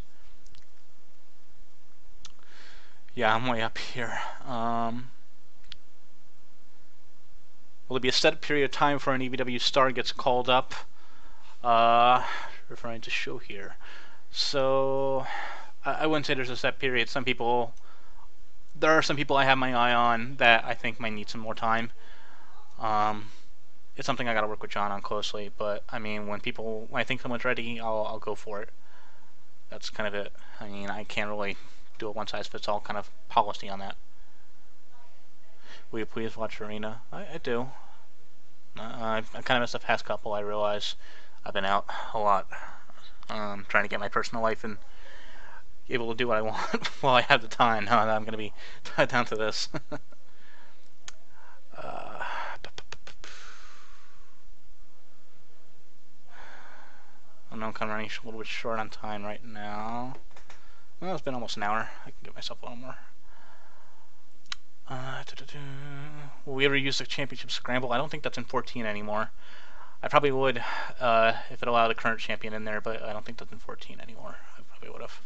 Yeah, I'm way up here. Will there be a set period of time before an EVW star gets called up? Referring to show here. So, I wouldn't say there's a set period. There are some people I have my eye on that I think might need some more time. It's something I gotta work with John on closely, but I mean, when I think someone's ready, I'll go for it. That's kind of it. I mean, I can't really do a one-size-fits-all kind of policy on that. Will you please watch Arena? I do. I kind of missed the past couple, I realize. I've been out a lot, trying to get my personal life and able to do what I want while I have the time. Now that I'm going to be tied down to this. I know I'm kind of running a little bit short on time right now. Well, it's been almost an hour. I can give myself a little more. Will we ever use the championship scramble? I don't think that's in 14 anymore. I probably would if it allowed the current champion in there, but I don't think that's in 14 anymore. I probably would have.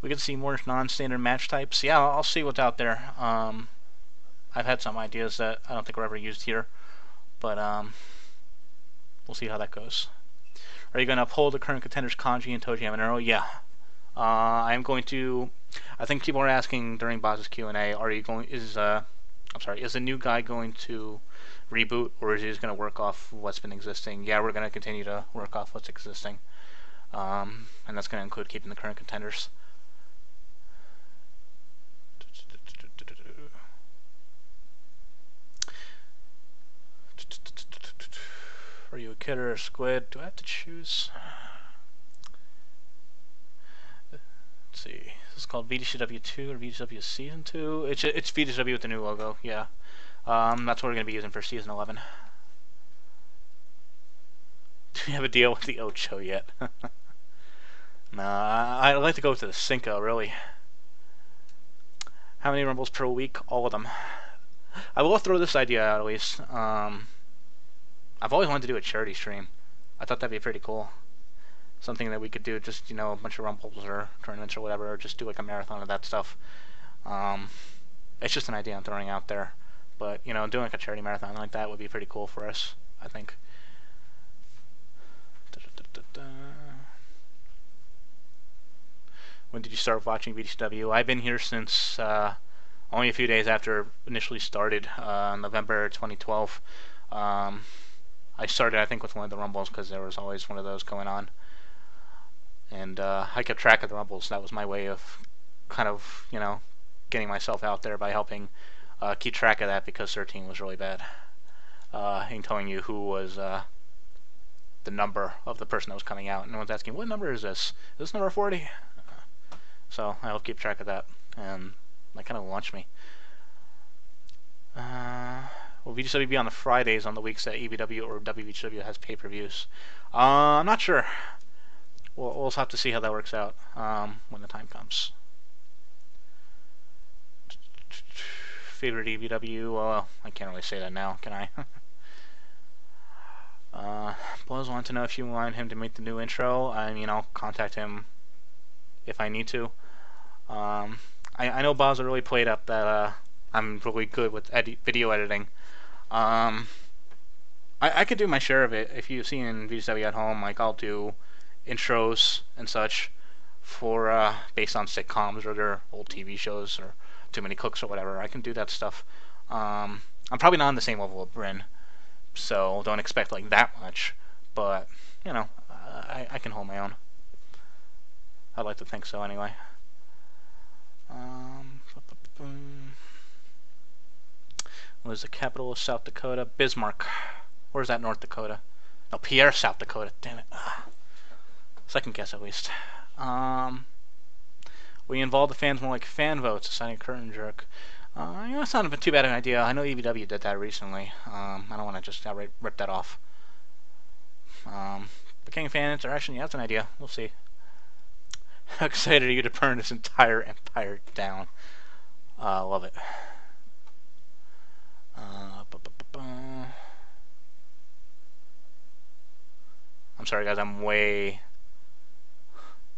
We could see more non-standard match types. Yeah, I'll see what's out there. I've had some ideas that I don't think were ever used here, but we'll see how that goes. Are you going to uphold the current contenders Kanji and Toji Amanero? Yeah. I am going to. I think people are asking during Boz's Q&A, is the new guy going to reboot, or is he just going to work off what's been existing? Yeah, we're going to continue to work off what's existing, and that's going to include keeping the current contenders. Are you a kid or a squid? Do I have to choose? Let's see. Is this called VGCW 2 or VGCW Season 2? It's VGCW with the new logo, yeah. That's what we're going to be using for Season 11. Do we have a deal with the Ocho yet? Nah, I'd like to go to the Cinco, really. How many Rumbles per week? All of them. I will throw this idea out at least. I've always wanted to do a charity stream. I thought that'd be pretty cool. Something that we could do, just, you know, a bunch of Rumbles or tournaments or whatever, or just do like a marathon of that stuff. It's just an idea I'm throwing out there. But, you know, doing like a charity marathon like that would be pretty cool for us, I think. When did you start watching VGCW? I've been here since only a few days after it initially started, November 2012. I started, I think, with one of the Rumbles because there was always one of those going on. And I kept track of the Rumbles. That was my way of kind of, you know, getting myself out there by helping keep track of that, because 13 was really bad. And telling you who was the number of the person that was coming out. And no one's asking, what number is this? Is this number 40? So I helped keep track of that. And that kind of launched me. Will VGCW be on the Fridays on the weeks that EVW or WVGCW has pay-per-views? I'm not sure. We'll have to see how that works out when the time comes. Favorite EVW? Well, I can't really say that now, can I? Buzz wanted to know if you want him to make the new intro. I mean, I'll contact him if I need to. I know Buzz really played up that I'm really good with video editing. I could do my share of it. If you've seen VGCW at home, like, I'll do intros and such for based on sitcoms or their old TV shows or Too Many Cooks or whatever. I can do that stuff. I'm probably not on the same level of Bryn, so don't expect like that much. But you know, I can hold my own. I'd like to think so anyway. What is the capital of South Dakota? Bismarck. Where's that, North Dakota? No, Pierre, South Dakota. Damn it. Second guess at least. We involve the fans more like fan votes, assigning a curtain jerk. It's not too bad an idea. I know EVW did that recently. I don't want to just outright rip that off. The King fan interaction, yeah, that's an idea. We'll see. How excited are you to burn this entire empire down? Love it. I'm sorry, guys. I'm way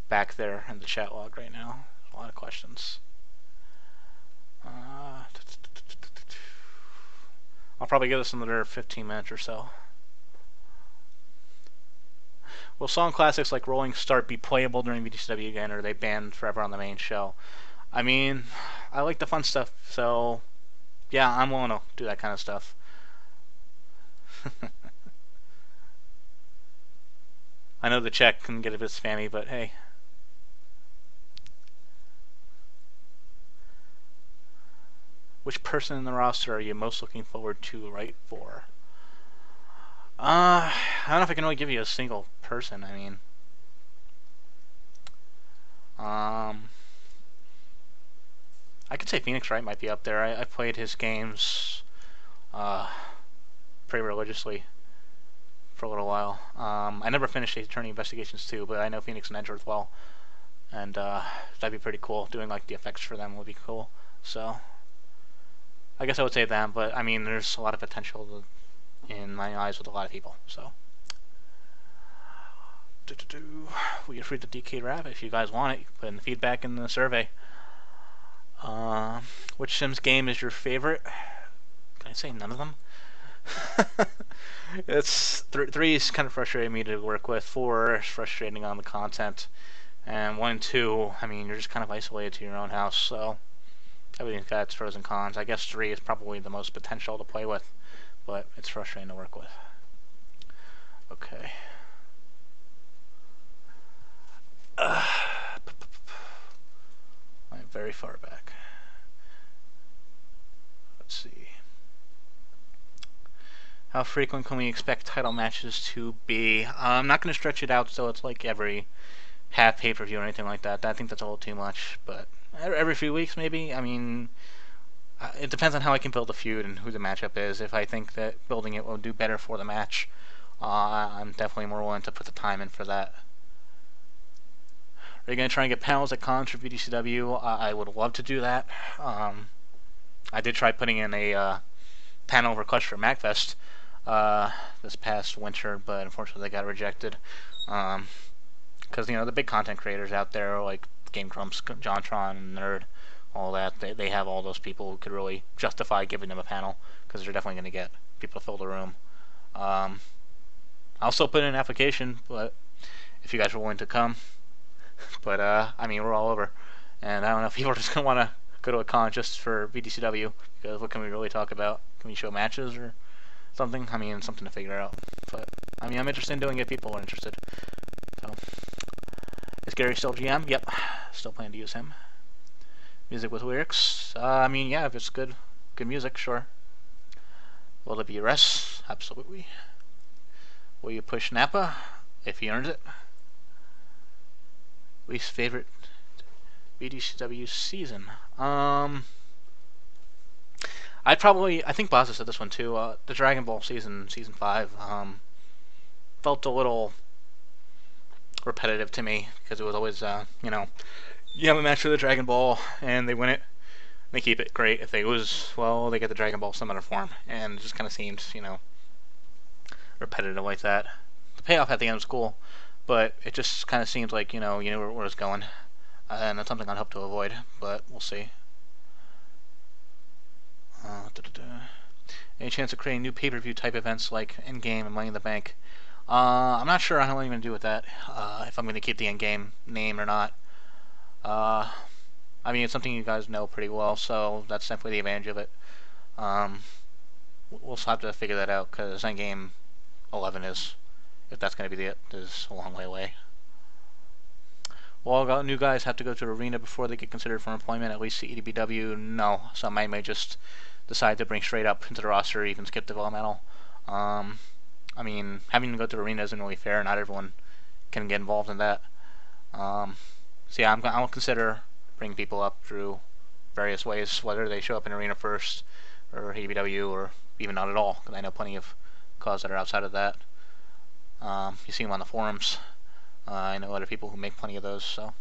back there in the chat log right now. A lot of questions. I'll probably give this another 15 minutes or so. Will song classics like Rolling Start be playable during VGCW again, or are they banned forever on the main show? I mean, I like the fun stuff, so yeah, I'm willing to do that kind of stuff. I know the chat can get a bit spammy, but hey. Which person in the roster are you most looking forward to write for? I don't know if I can really give you a single person. I mean, I could say Phoenix Wright might be up there. I played his games pretty religiously for a little while. I never finished Attorney Investigations 2, but I know Phoenix and Edgeworth well, and that'd be pretty cool. Doing like the effects for them would be cool. So I guess I would say them, but I mean, there's a lot of potential in my eyes with a lot of people. So we get free the DK rap if you guys want it. You can put in the feedback in the survey. Which Sims game is your favorite? Can I say none of them? It's 3 is kind of frustrating me to work with. 4 is frustrating on the content, and 1 and 2, I mean, you're just kind of isolated to your own house. So everything's got its pros and cons. I guess 3 is probably the most potential to play with, but it's frustrating to work with. Okay. I'm very far back. Let's see. How frequent can we expect title matches to be? I'm not going to stretch it out so it's like every half pay-per-view or anything like that. I think that's a little too much, but every few weeks maybe. I mean, it depends on how I can build a feud and who the matchup is. If I think that building it will do better for the match, I'm definitely more willing to put the time in for that. Are you going to try and get panels at cons for VGCW? I would love to do that. I did try putting in a panel request for MacFest this past winter, but unfortunately they got rejected. Because, you know, the big content creators out there, like Game Grumps, JonTron, Nerd, all that, they have all those people who could really justify giving them a panel, because they're definitely going to get people to fill the room. I'll still put in an application, but if you guys are willing to come. But, I mean, we're all over. And I don't know if people are just going to want to go to a con just for VGCW, because what can we really talk about? Can we show matches or something? I mean, something to figure out. But, I mean, I'm interested in doing it if people are interested. So, is Gary still GM? Yep. Still plan to use him. Music with lyrics? I mean, yeah, if it's good music, sure. Will it be a rest? Absolutely. Will you push Nappa if he earns it? Least favorite VGCW season? I think Baza said this one too. The Dragon Ball season 5, felt a little repetitive to me, because it was always, you know, you have a match for the Dragon Ball and they win it, they keep it. Great. If they lose, well, they get the Dragon Ball some other form, and it just kind of seemed, you know, repetitive like that. The payoff at the end was cool, but it just kind of seems like, you know where it's going, and that's something I'd hope to avoid, but we'll see. Any chance of creating new pay-per-view type events like Endgame and Money in the Bank? I'm not sure how I'm going to do with that, if I'm going to keep the Endgame name or not. I mean, it's something you guys know pretty well, so that's definitely the advantage of it. We'll have to figure that out, because Endgame 11 is, if that's going to be it, is a long way away. Will all new guys have to go to the arena before they get considered for employment, at least the EDBW? No. Some may just decide to bring straight up into the roster or even skip developmental. I mean, having to go to the arena isn't really fair. Not everyone can get involved in that. So yeah, I'll consider bringing people up through various ways, whether they show up in Arena first, or ABW, or even not at all, because I know plenty of CAWs that are outside of that. You see them on the forums. I know other people who make plenty of those, so.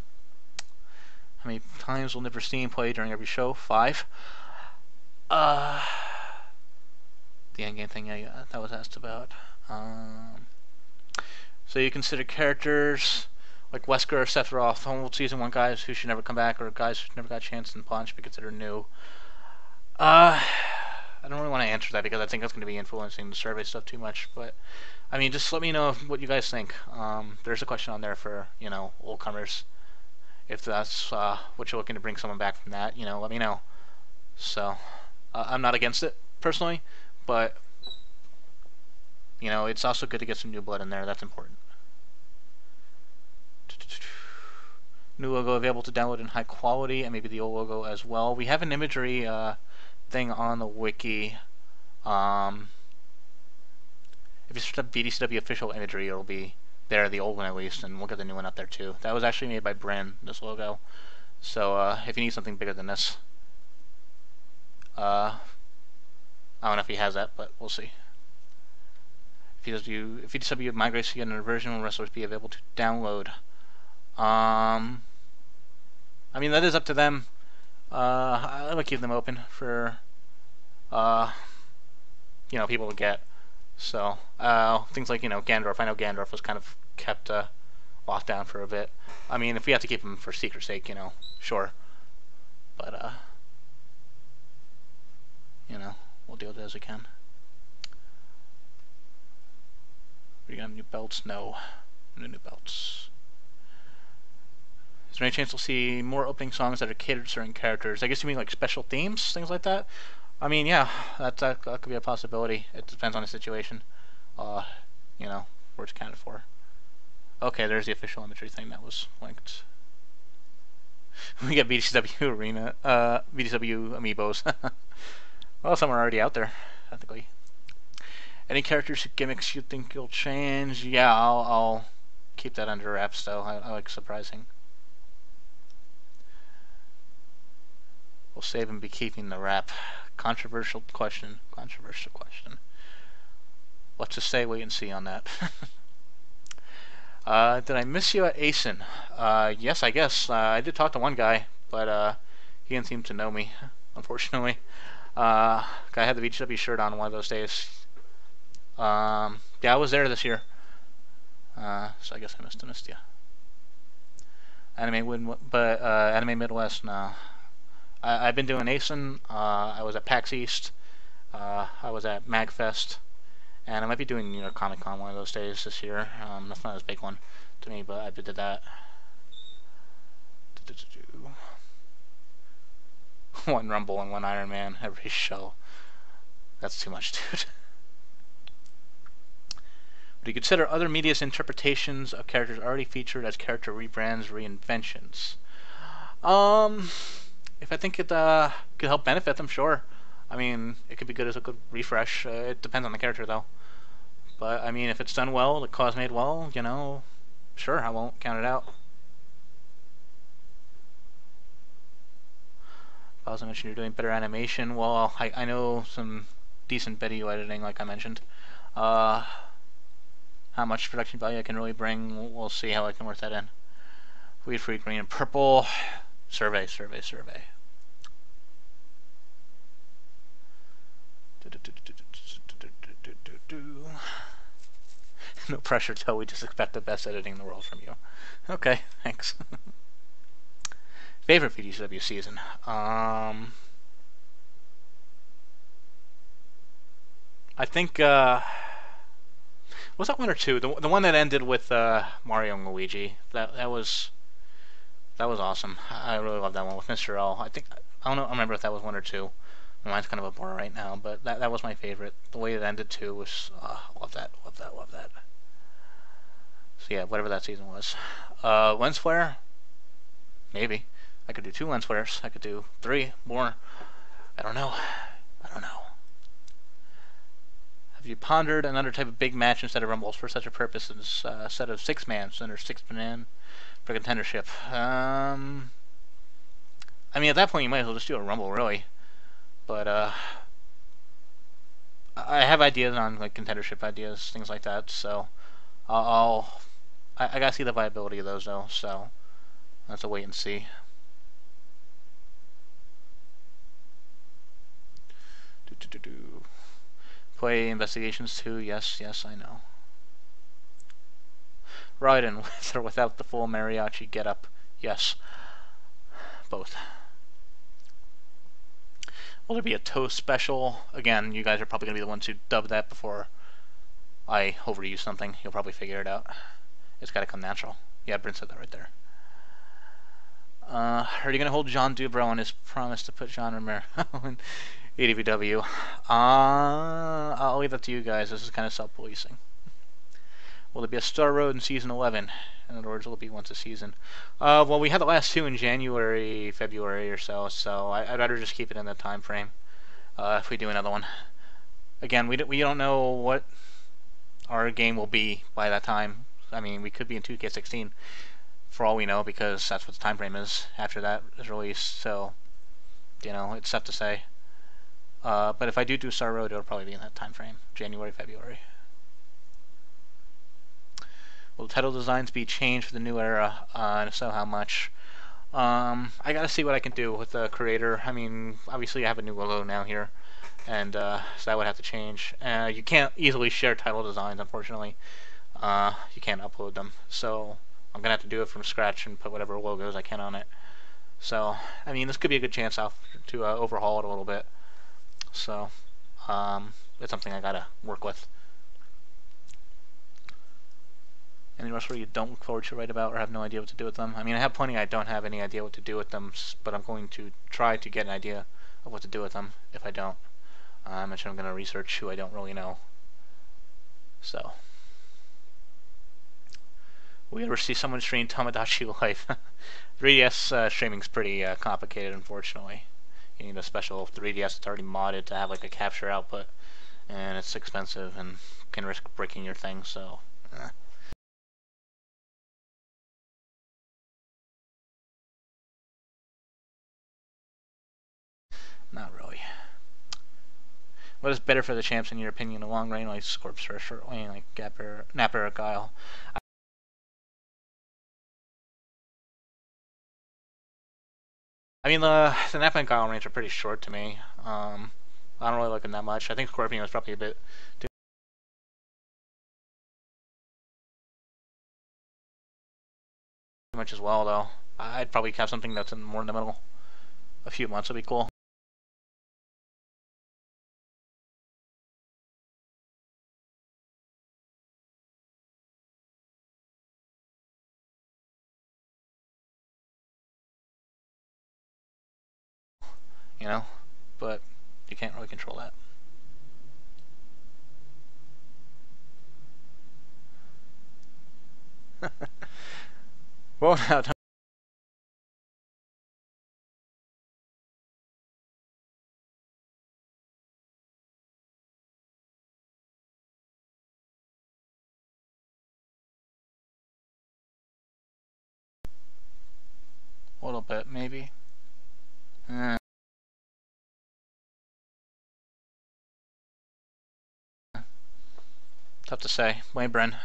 How many times will Nipper Steam play during every show? 5. The endgame thing, yeah, that was asked about. So you consider characters like Wesker or Sephiroth, old Season 1 guys who should never come back, or guys who never got a chance in Punch, be considered new? I don't really want to answer that because I think that's going to be influencing the survey stuff too much, but I mean, just let me know what you guys think. There's a question on there for, old comers. If that's what you're looking to bring someone back from that, let me know. So, I'm not against it, personally, but, it's also good to get some new blood in there. That's important. New logo available to download in high quality, and maybe the old logo as well. We have an imagery thing on the wiki. If you search up VGCW official imagery, it'll be there, the old one at least, and we'll get the new one up there too. That was actually made by Bryn, this logo. So if you need something bigger than this, I don't know if he has that, but we'll see. If VGCW migrates to get another version, will wrestlers be available to download? I mean, that is up to them. I would keep them open for people to get. So things like Gandorf. I know Gandorf was kind of kept locked down for a bit. I mean, if we have to keep him for secret's sake, sure. But we'll deal with it as we can. Are you gonna have new belts? No, no new belts. Is there any chance we'll see more opening songs that are catered to certain characters? I guess you mean like special themes, things like that? I mean, yeah, that could be a possibility. It depends on the situation. Where it's accounted for. Okay, there's the official imagery thing that was linked. We got VGCW Arena, VGCW Amiibos. Well, some are already out there, technically. Any characters or gimmicks you think you'll change? Yeah, I'll keep that under wraps, though. I like surprising. We'll save and be keeping the wrap. Controversial question. Controversial question. Let's just say wait and see on that. Did I miss you at ASIN? Yes, I guess. I did talk to one guy, but he didn't seem to know me, unfortunately. I had the VGW shirt on one of those days. Yeah, I was there this year. So I guess I missed you. Anime Midwest, no. I've been doing ASIN. I was at PAX East. I was at MagFest. And I might be doing New York Comic Con one of those days this year. That's not as big one to me, but I did that. One Rumble and one Iron Man every show. That's too much, dude. Would you consider other media's interpretations of characters already featured as character rebrands, reinventions? If I think it could help benefit them, sure. I mean, it could be good as a good refresh. It depends on the character, though. But, I mean, if it's done well, the cause made well, sure, I won't count it out. I also mentioned you're doing better animation. Well, I know some decent video editing, like I mentioned. How much production value I can really bring, we'll see how I can work that in. Weed free green and purple. Survey. No pressure, Toe. We just expect the best editing in the world from you. Okay, thanks. Favorite VGCW season? I think, was that 1 or 2? The one that ended with Mario and Luigi. That was awesome. I really love that one with Mr. L. I don't remember if that was 1 or 2. My mind's kind of a blur right now, but that was my favorite. The way it ended too was love that. So yeah, whatever that season was. Lens flare? Maybe. I could do 2 lens flares. I could do 3 more. I don't know. Have you pondered another type of big match instead of rumbles for such a purpose as a set of 6-man, under 6-man for contendership? I mean, at that point, you might as well just do a Rumble, really. But I have ideas on like contendership ideas, things like that. So I gotta see the viability of those though. So that's a wait and see. Play Investigations 2. Yes, yes, I know. Raiden, with or without the full mariachi getup. Yes, both. Will there be a toast special? Again, you guys are probably going to be the ones who dub that before I overuse something. You'll probably figure it out. It's got to come natural. Yeah, Brent said that right there. Are you going to hold John Dubrow on his promise to put John Romero in ADVW? I'll leave that to you guys. This is kind of self-policing. Will there be a Star Road in Season 11? In other words, will it be once a season? Well, we had the last two in January, February or so, so I'd rather just keep it in that time frame if we do another one. Again, we don't know what our game will be by that time. I mean, we could be in 2K16 for all we know, because that's what the time frame is after that is released. So, you know, it's tough to say. But if I do Star Road, it'll probably be in that time frame, January, February. Will the title designs be changed for the new era? And if so, how much? I gotta see what I can do with the creator. I mean, obviously I have a new logo now here, and so that would have to change. You can't easily share title designs, unfortunately. You can't upload them, so I'm gonna have to do it from scratch and put whatever logos I can on it. So, I mean, this could be a good chance to overhaul it a little bit. So, it's something I gotta work with. Any wrestler you don't look forward to write about or have no idea what to do with them? I mean, I have plenty I don't have any idea what to do with them, but I'm going to try to get an idea of what to do with them if I don't. I mentioned I'm going to research who I don't really know. So, we ever see someone stream Tamagotchi Life? 3DS streaming's pretty complicated, unfortunately. You need a special 3DS that's already modded to have like a capture output, and it's expensive and can risk breaking your thing, so... Not really. What is better for the champs in your opinion? A long reign like Scorpse or a short reign like Napper or Guile? I mean, the Napper and Guile reigns are pretty short to me. I don't really like them that much. I think Scorpion was probably a bit too much as well, though. I'd probably have something that's more in the middle. A few months would be cool. You know? But you can't really control that. Well, now, a little bit, maybe. Tough to say. Blame Bren.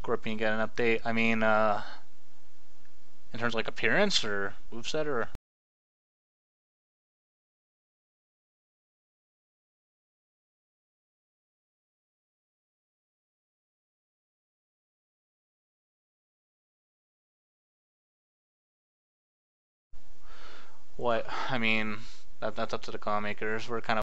Scorpion get an update. I mean, in terms of like appearance or moveset or... What? I mean, that's up to the claw makers. We're kind of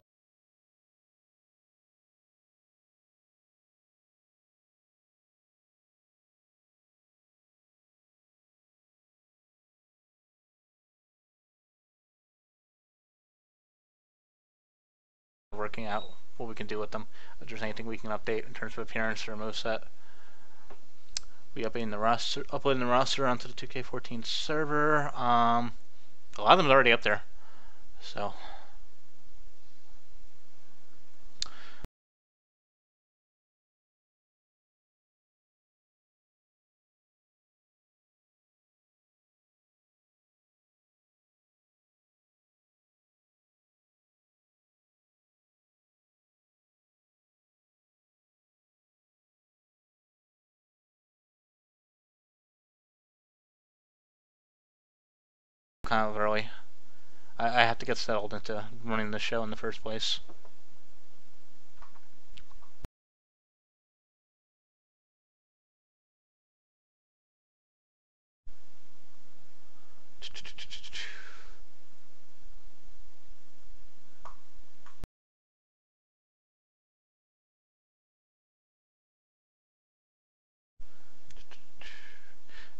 working out what we can do with them. If there's anything we can update in terms of appearance or moveset. We uploading the roster onto the 2K14 server. A lot of them is already up there. So kind of early. I have to get settled into running the show in the first place.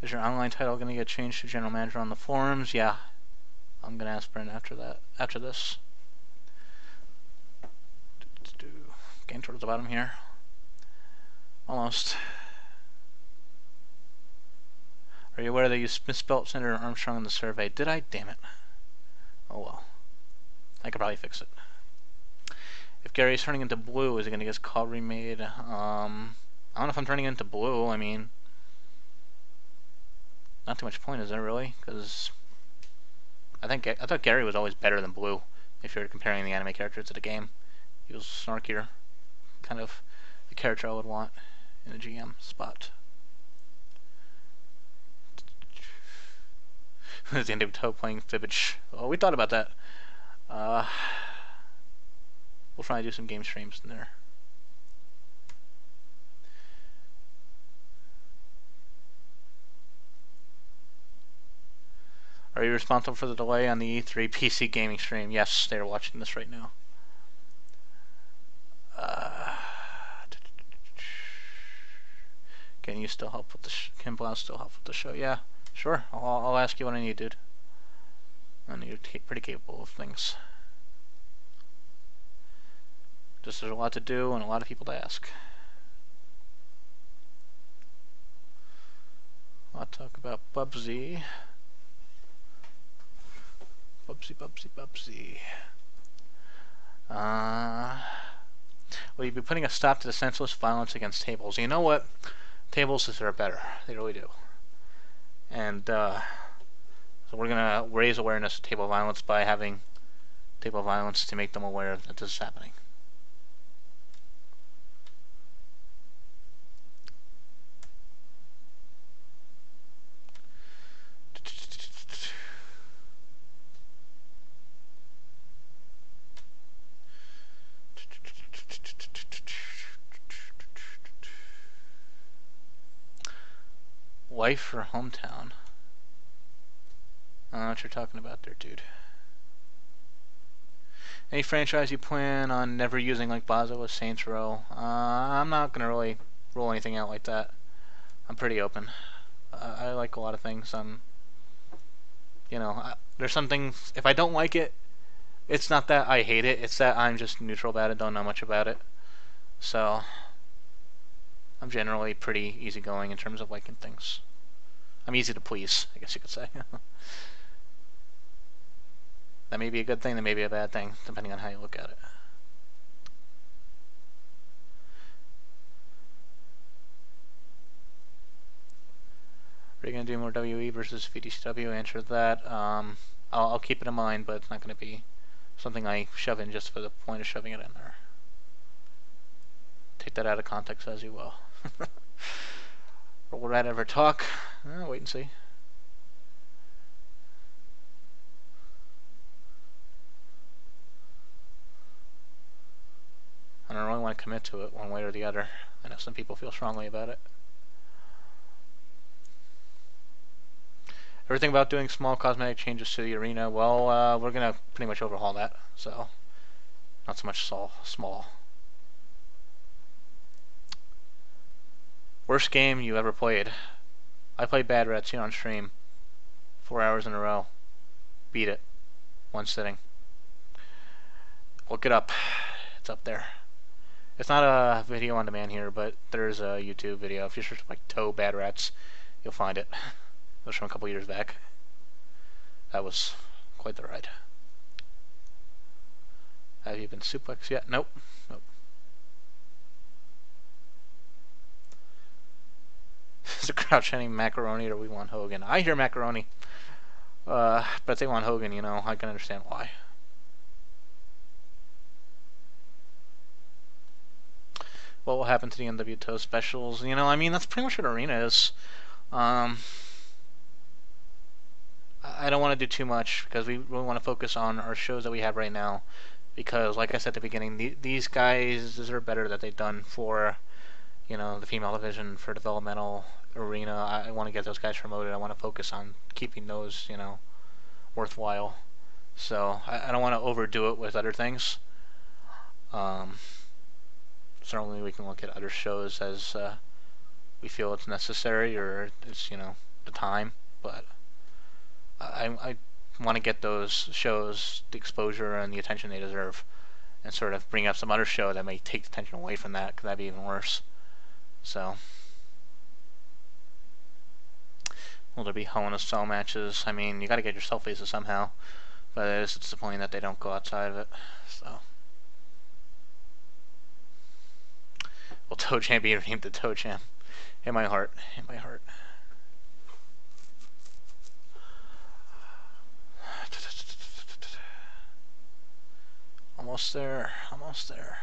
Is your online title going to get changed to general manager on the forums? Yeah. I'm going to ask Brent after this. Getting towards the bottom here. Almost. Are you aware that you misspelled Senator Armstrong in the survey? Did I? Damn it. Oh well. I could probably fix it. If Gary's turning into blue, is he going to get his call remade? I don't know if I'm turning into blue. I mean, not too much point, is there really? Because I thought Gary was always better than blue. If you're comparing the anime character to the game, he was snarkier. Kind of the character I would want in a GM spot. The end of Toe playing Fibbage. Oh, we thought about that. We'll try to do some game streams in there. Are you responsible for the delay on the E3 PC gaming stream? Yes, they're watching this right now. Can you still help with the Can Blau still help with the show? Yeah, sure. I'll ask you what I need, dude. I know you're pretty capable of things. Just there's a lot to do and a lot of people to ask. I'll talk about Bubsy. Bubsy. Will you be putting a stop to the senseless violence against tables? You know what? Tables deserve better. They really do. And so we're gonna raise awareness of table violence by having table violence to make them aware that this is happening. Wife or hometown? I don't know what you're talking about there, dude. Any franchise you plan on never using like Bazo with Saints Row? I'm not going to really roll anything out like that. I'm pretty open. I like a lot of things. There's some things, if I don't like it, it's not that I hate it, it's that I'm just neutral about it, don't know much about it. So, I'm generally pretty easygoing in terms of liking things. I'm easy to please, I guess you could say. That may be a good thing, that may be a bad thing, depending on how you look at it. Are you going to do more WE versus VGCW? Answer that. I'll keep it in mind, but it's not going to be something I shove in just for the point of shoving it in there. Take that out of context as you will. But will that ever talk? Wait and see. I don't really want to commit to it one way or the other. I know some people feel strongly about it. Everything about doing small cosmetic changes to the arena, well, we're going to pretty much overhaul that, so not so much small. Worst game you ever played? I played Bad Rats here on stream 4 hours in a row. Beat it. One sitting. Look it up. It's up there. It's not a video on demand here, but there's a YouTube video. If you search like Toe Bad Rats, you'll find it. It was from a couple years back. That was quite the ride. Have you been suplexed yet? Nope. Is the crowd chanting macaroni or we want Hogan? I hear macaroni. But if they want Hogan, I can understand why. What will happen to the NW Toe specials? That's pretty much what Arena is. I don't want to do too much because we really want to focus on our shows that we have right now. Because, like I said at the beginning, these guys deserve better that they've done for, the female division, for developmental arena. I want to get those guys promoted. I want to focus on keeping those, worthwhile. So I don't want to overdo it with other things. Um, Certainly we can look at other shows as we feel it's necessary or it's, the time. But I want to get those shows the exposure and the attention they deserve, and sort of bring up some other show that may take the attention away from that, because that'd be even worse. So, will there be Hell in a Cell matches? I mean, you got to get your cell faces somehow, but it is disappointing that they don't go outside of it. So, will Toe Jam be renamed to Toe Jam? In my heart, in my heart. Almost there, almost there.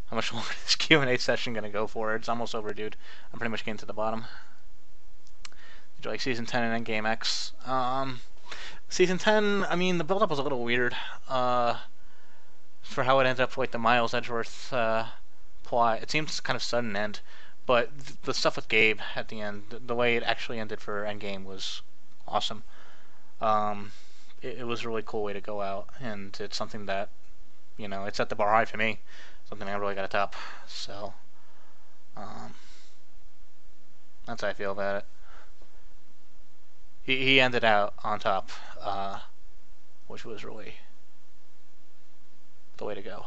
How much longer is this Q&A session going to go for? It's almost over, dude. I'm pretty much getting to the bottom. Did you like Season 10 and Endgame X? Season 10, I mean, the build-up was a little weird. For how it ended up with, like, the Miles Edgeworth plot. It seems kind of sudden end. But the stuff with Gabe at the end, the way it actually ended for Endgame was awesome. It was a really cool way to go out, and it's something that, it set the bar high for me. Something I really got to top. So, that's how I feel about it. He ended out on top, which was really the way to go.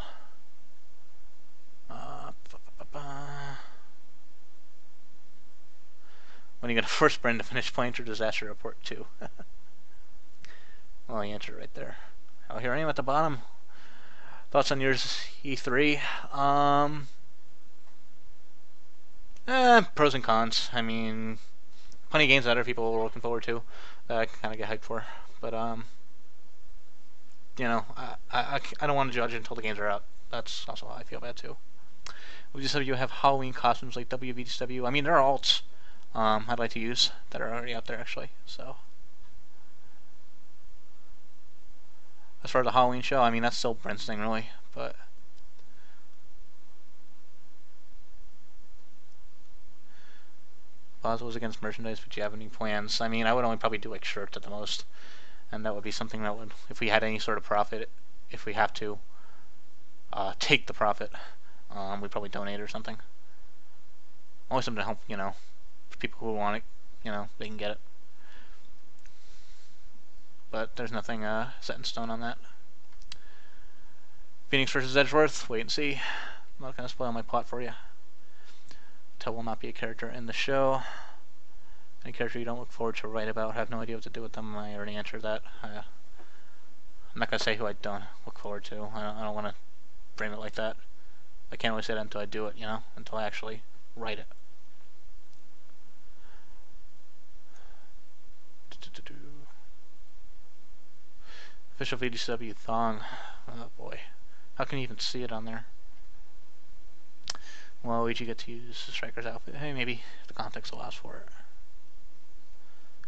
When are you going to force Bren to finish playing through Disaster Report 2? Well, he answered right there. Oh, here I am at the bottom. Thoughts on yours, E3? Pros and cons. I mean, plenty of games that other people were looking forward to that I kind of get hyped for. But, I don't want to judge until the games are out. That's also how I feel about it, too. VGCW have Halloween costumes like WVGCW. I mean, there are alts I'd like to use that are already out there, actually. So, as far as the Halloween show, I mean, that's still Brent's thing, really. But Plaza was against merchandise, but do you have any plans? I mean, I would only probably do like shirts at the most, and that would be something that would, if we had any sort of profit, if we have to take the profit, we'd probably donate or something. Always something to help, people who want it, they can get it. But there's nothing set in stone on that. Phoenix versus Edgeworth, wait and see. I'm not going to spoil my plot for you. Tell will not be a character in the show. Any character you don't look forward to write about, have no idea what to do with them. I already answered that. I'm not going to say who I don't look forward to. I don't want to frame it like that. I can't really say that until I do it, until I actually write it. Official VGCW thong. Oh boy. How can you even see it on there? Well, you get to use the Striker's outfit. Hey, maybe the context allows for it.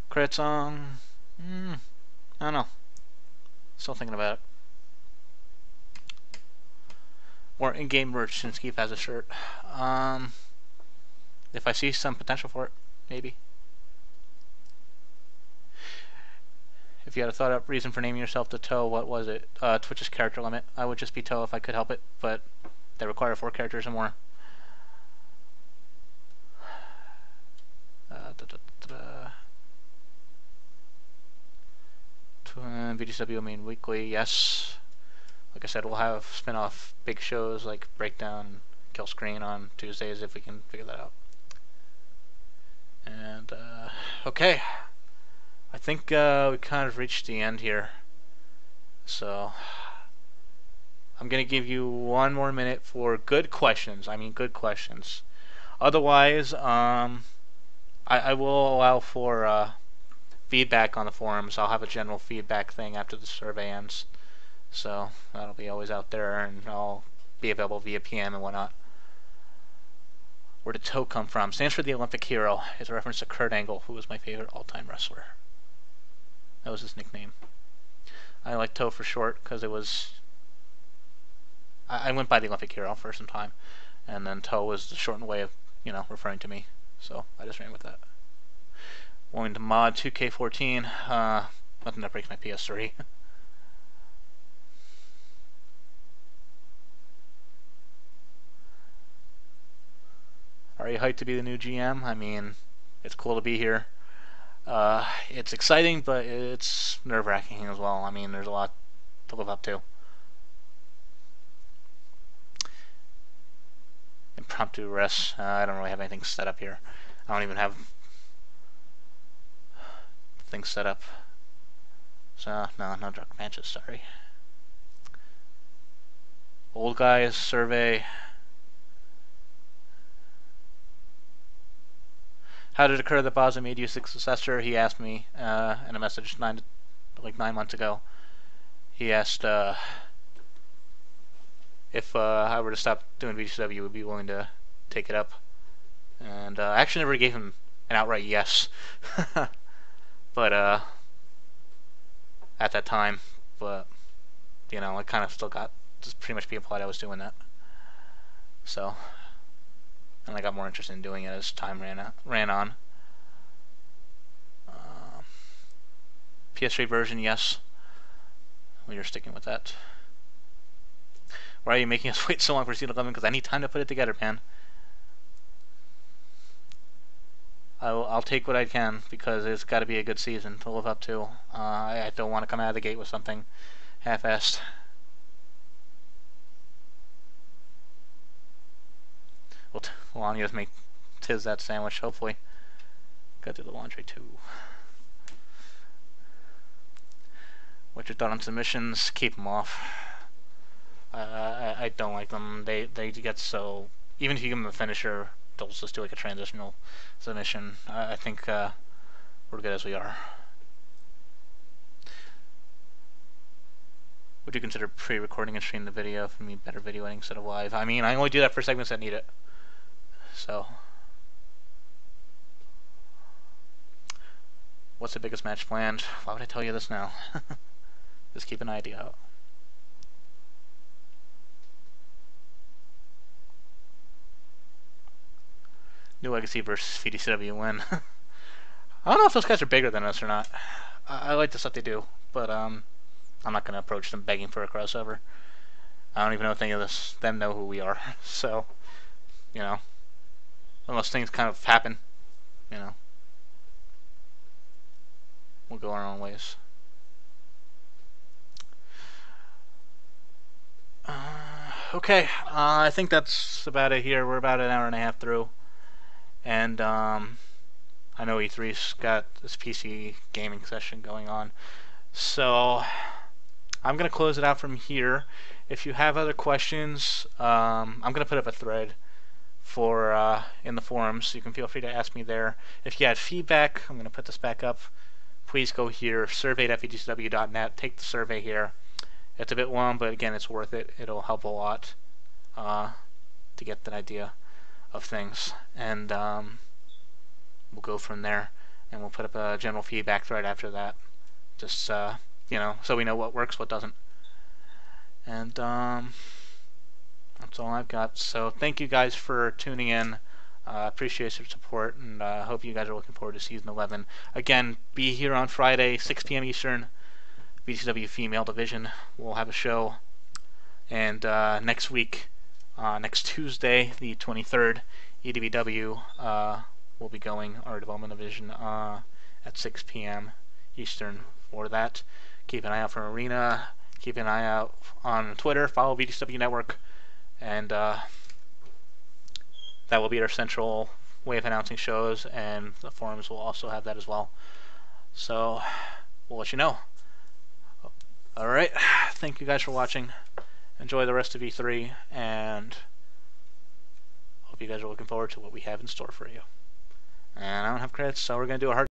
Credit song. I don't know. Still thinking about it. Or in-game merch, since Keith has a shirt. If I see some potential for it, maybe. If you had a thought up reason for naming yourself to Toe, what was it? Twitch's character limit. I would just be Toe if I could help it, but they require 4 characters or more. VGCW, I mean weekly, yes. Like I said, we'll have spin-off big shows like Breakdown and Kill Screen on Tuesdays if we can figure that out. And, okay. I think we kind of reached the end here. So, I'm going to give you 1 more minute for good questions. I mean good questions. Otherwise, I will allow for feedback on the forums. I'll have a general feedback thing after the survey ends. So, that'll be always out there, and I'll be available via PM and whatnot. Where did Toe come from? Stands for the Olympic Hero. It's a reference to Kurt Angle, who was my favorite all-time wrestler. That was his nickname. I like Toe for short because it was... I went by the Olympic Hero for some time, and then Toe was the shortened way of, referring to me. So I just ran with that. Going to mod 2K14. Nothing that breaks my PS3. Are you hyped to be the new GM? I mean, it's cool to be here. It's exciting, but it's nerve-wracking as well. I mean, there's a lot to live up to. Impromptu rest. I don't really have anything set up here. I don't even have things set up. So, no drug matches, sorry. Old guys, survey. How did it occur that Bosnia made you successor? He asked me in a message 9 months ago. He asked if I were to stop doing VGCW, would be willing to take it up. And I actually never gave him an outright yes. But at that time, but I kind of still got just pretty much be implied I was doing that. So, and I got more interested in doing it as time ran on. PS3 version, yes. Well, you're sticking with that. Why are you making us wait so long for Season 11? Because I need time to put it together, man. I'll take what I can because it's got to be a good season to live up to. I don't want to come out of the gate with something half-assed. Well, Lonnie just make Tiz that sandwich, hopefully. Got to do the laundry too. What's your thought on submissions? Keep them off. I don't like them. They get so... Even if you give them a finisher, they'll just do like a transitional submission. I think we're good as we are. Would you consider pre-recording and streaming the video for me better video editing instead of live? I mean, I only do that for segments that need it. So... What's the biggest match planned? Why would I tell you this now? Just keep an idea out. New Legacy versus VGCW win. I don't know if those guys are bigger than us or not. I like the stuff they do, but I'm not going to approach them begging for a crossover. I don't even know if any of them know who we are. So, unless things kind of happen, we'll go our own ways. Okay, I think that's about it here. We're about an hour and a half through. And I know E3's got this PC gaming session going on. So I'm going to close it out from here. If you have other questions, I'm going to put up a thread for in the forums. You can feel free to ask me there. If you had feedback, I'm going to put this back up. Please go here, survey.vgcw.net. Take the survey here. It's a bit long, but again, it's worth it. It'll help a lot to get that idea of things. And we'll go from there. And we'll put up a general feedback thread after that. Just, so we know what works, what doesn't. And that's all I've got. So thank you guys for tuning in. Appreciate your support, and hope you guys are looking forward to Season 11. Again, be here on Friday, 6 p.m. Eastern. VGCW Female Division will have a show. And next week, next Tuesday, the 23rd, EDVW will be going, our Development Division, at 6 p.m. Eastern for that. Keep an eye out for Arena. Keep an eye out on Twitter. Follow VGCW Network. And that will be our central way of announcing shows, and the forums will also have that as well. So, we'll let you know. Alright, thank you guys for watching. Enjoy the rest of E3, and hope you guys are looking forward to what we have in store for you. And I don't have credits, so we're going to do a hard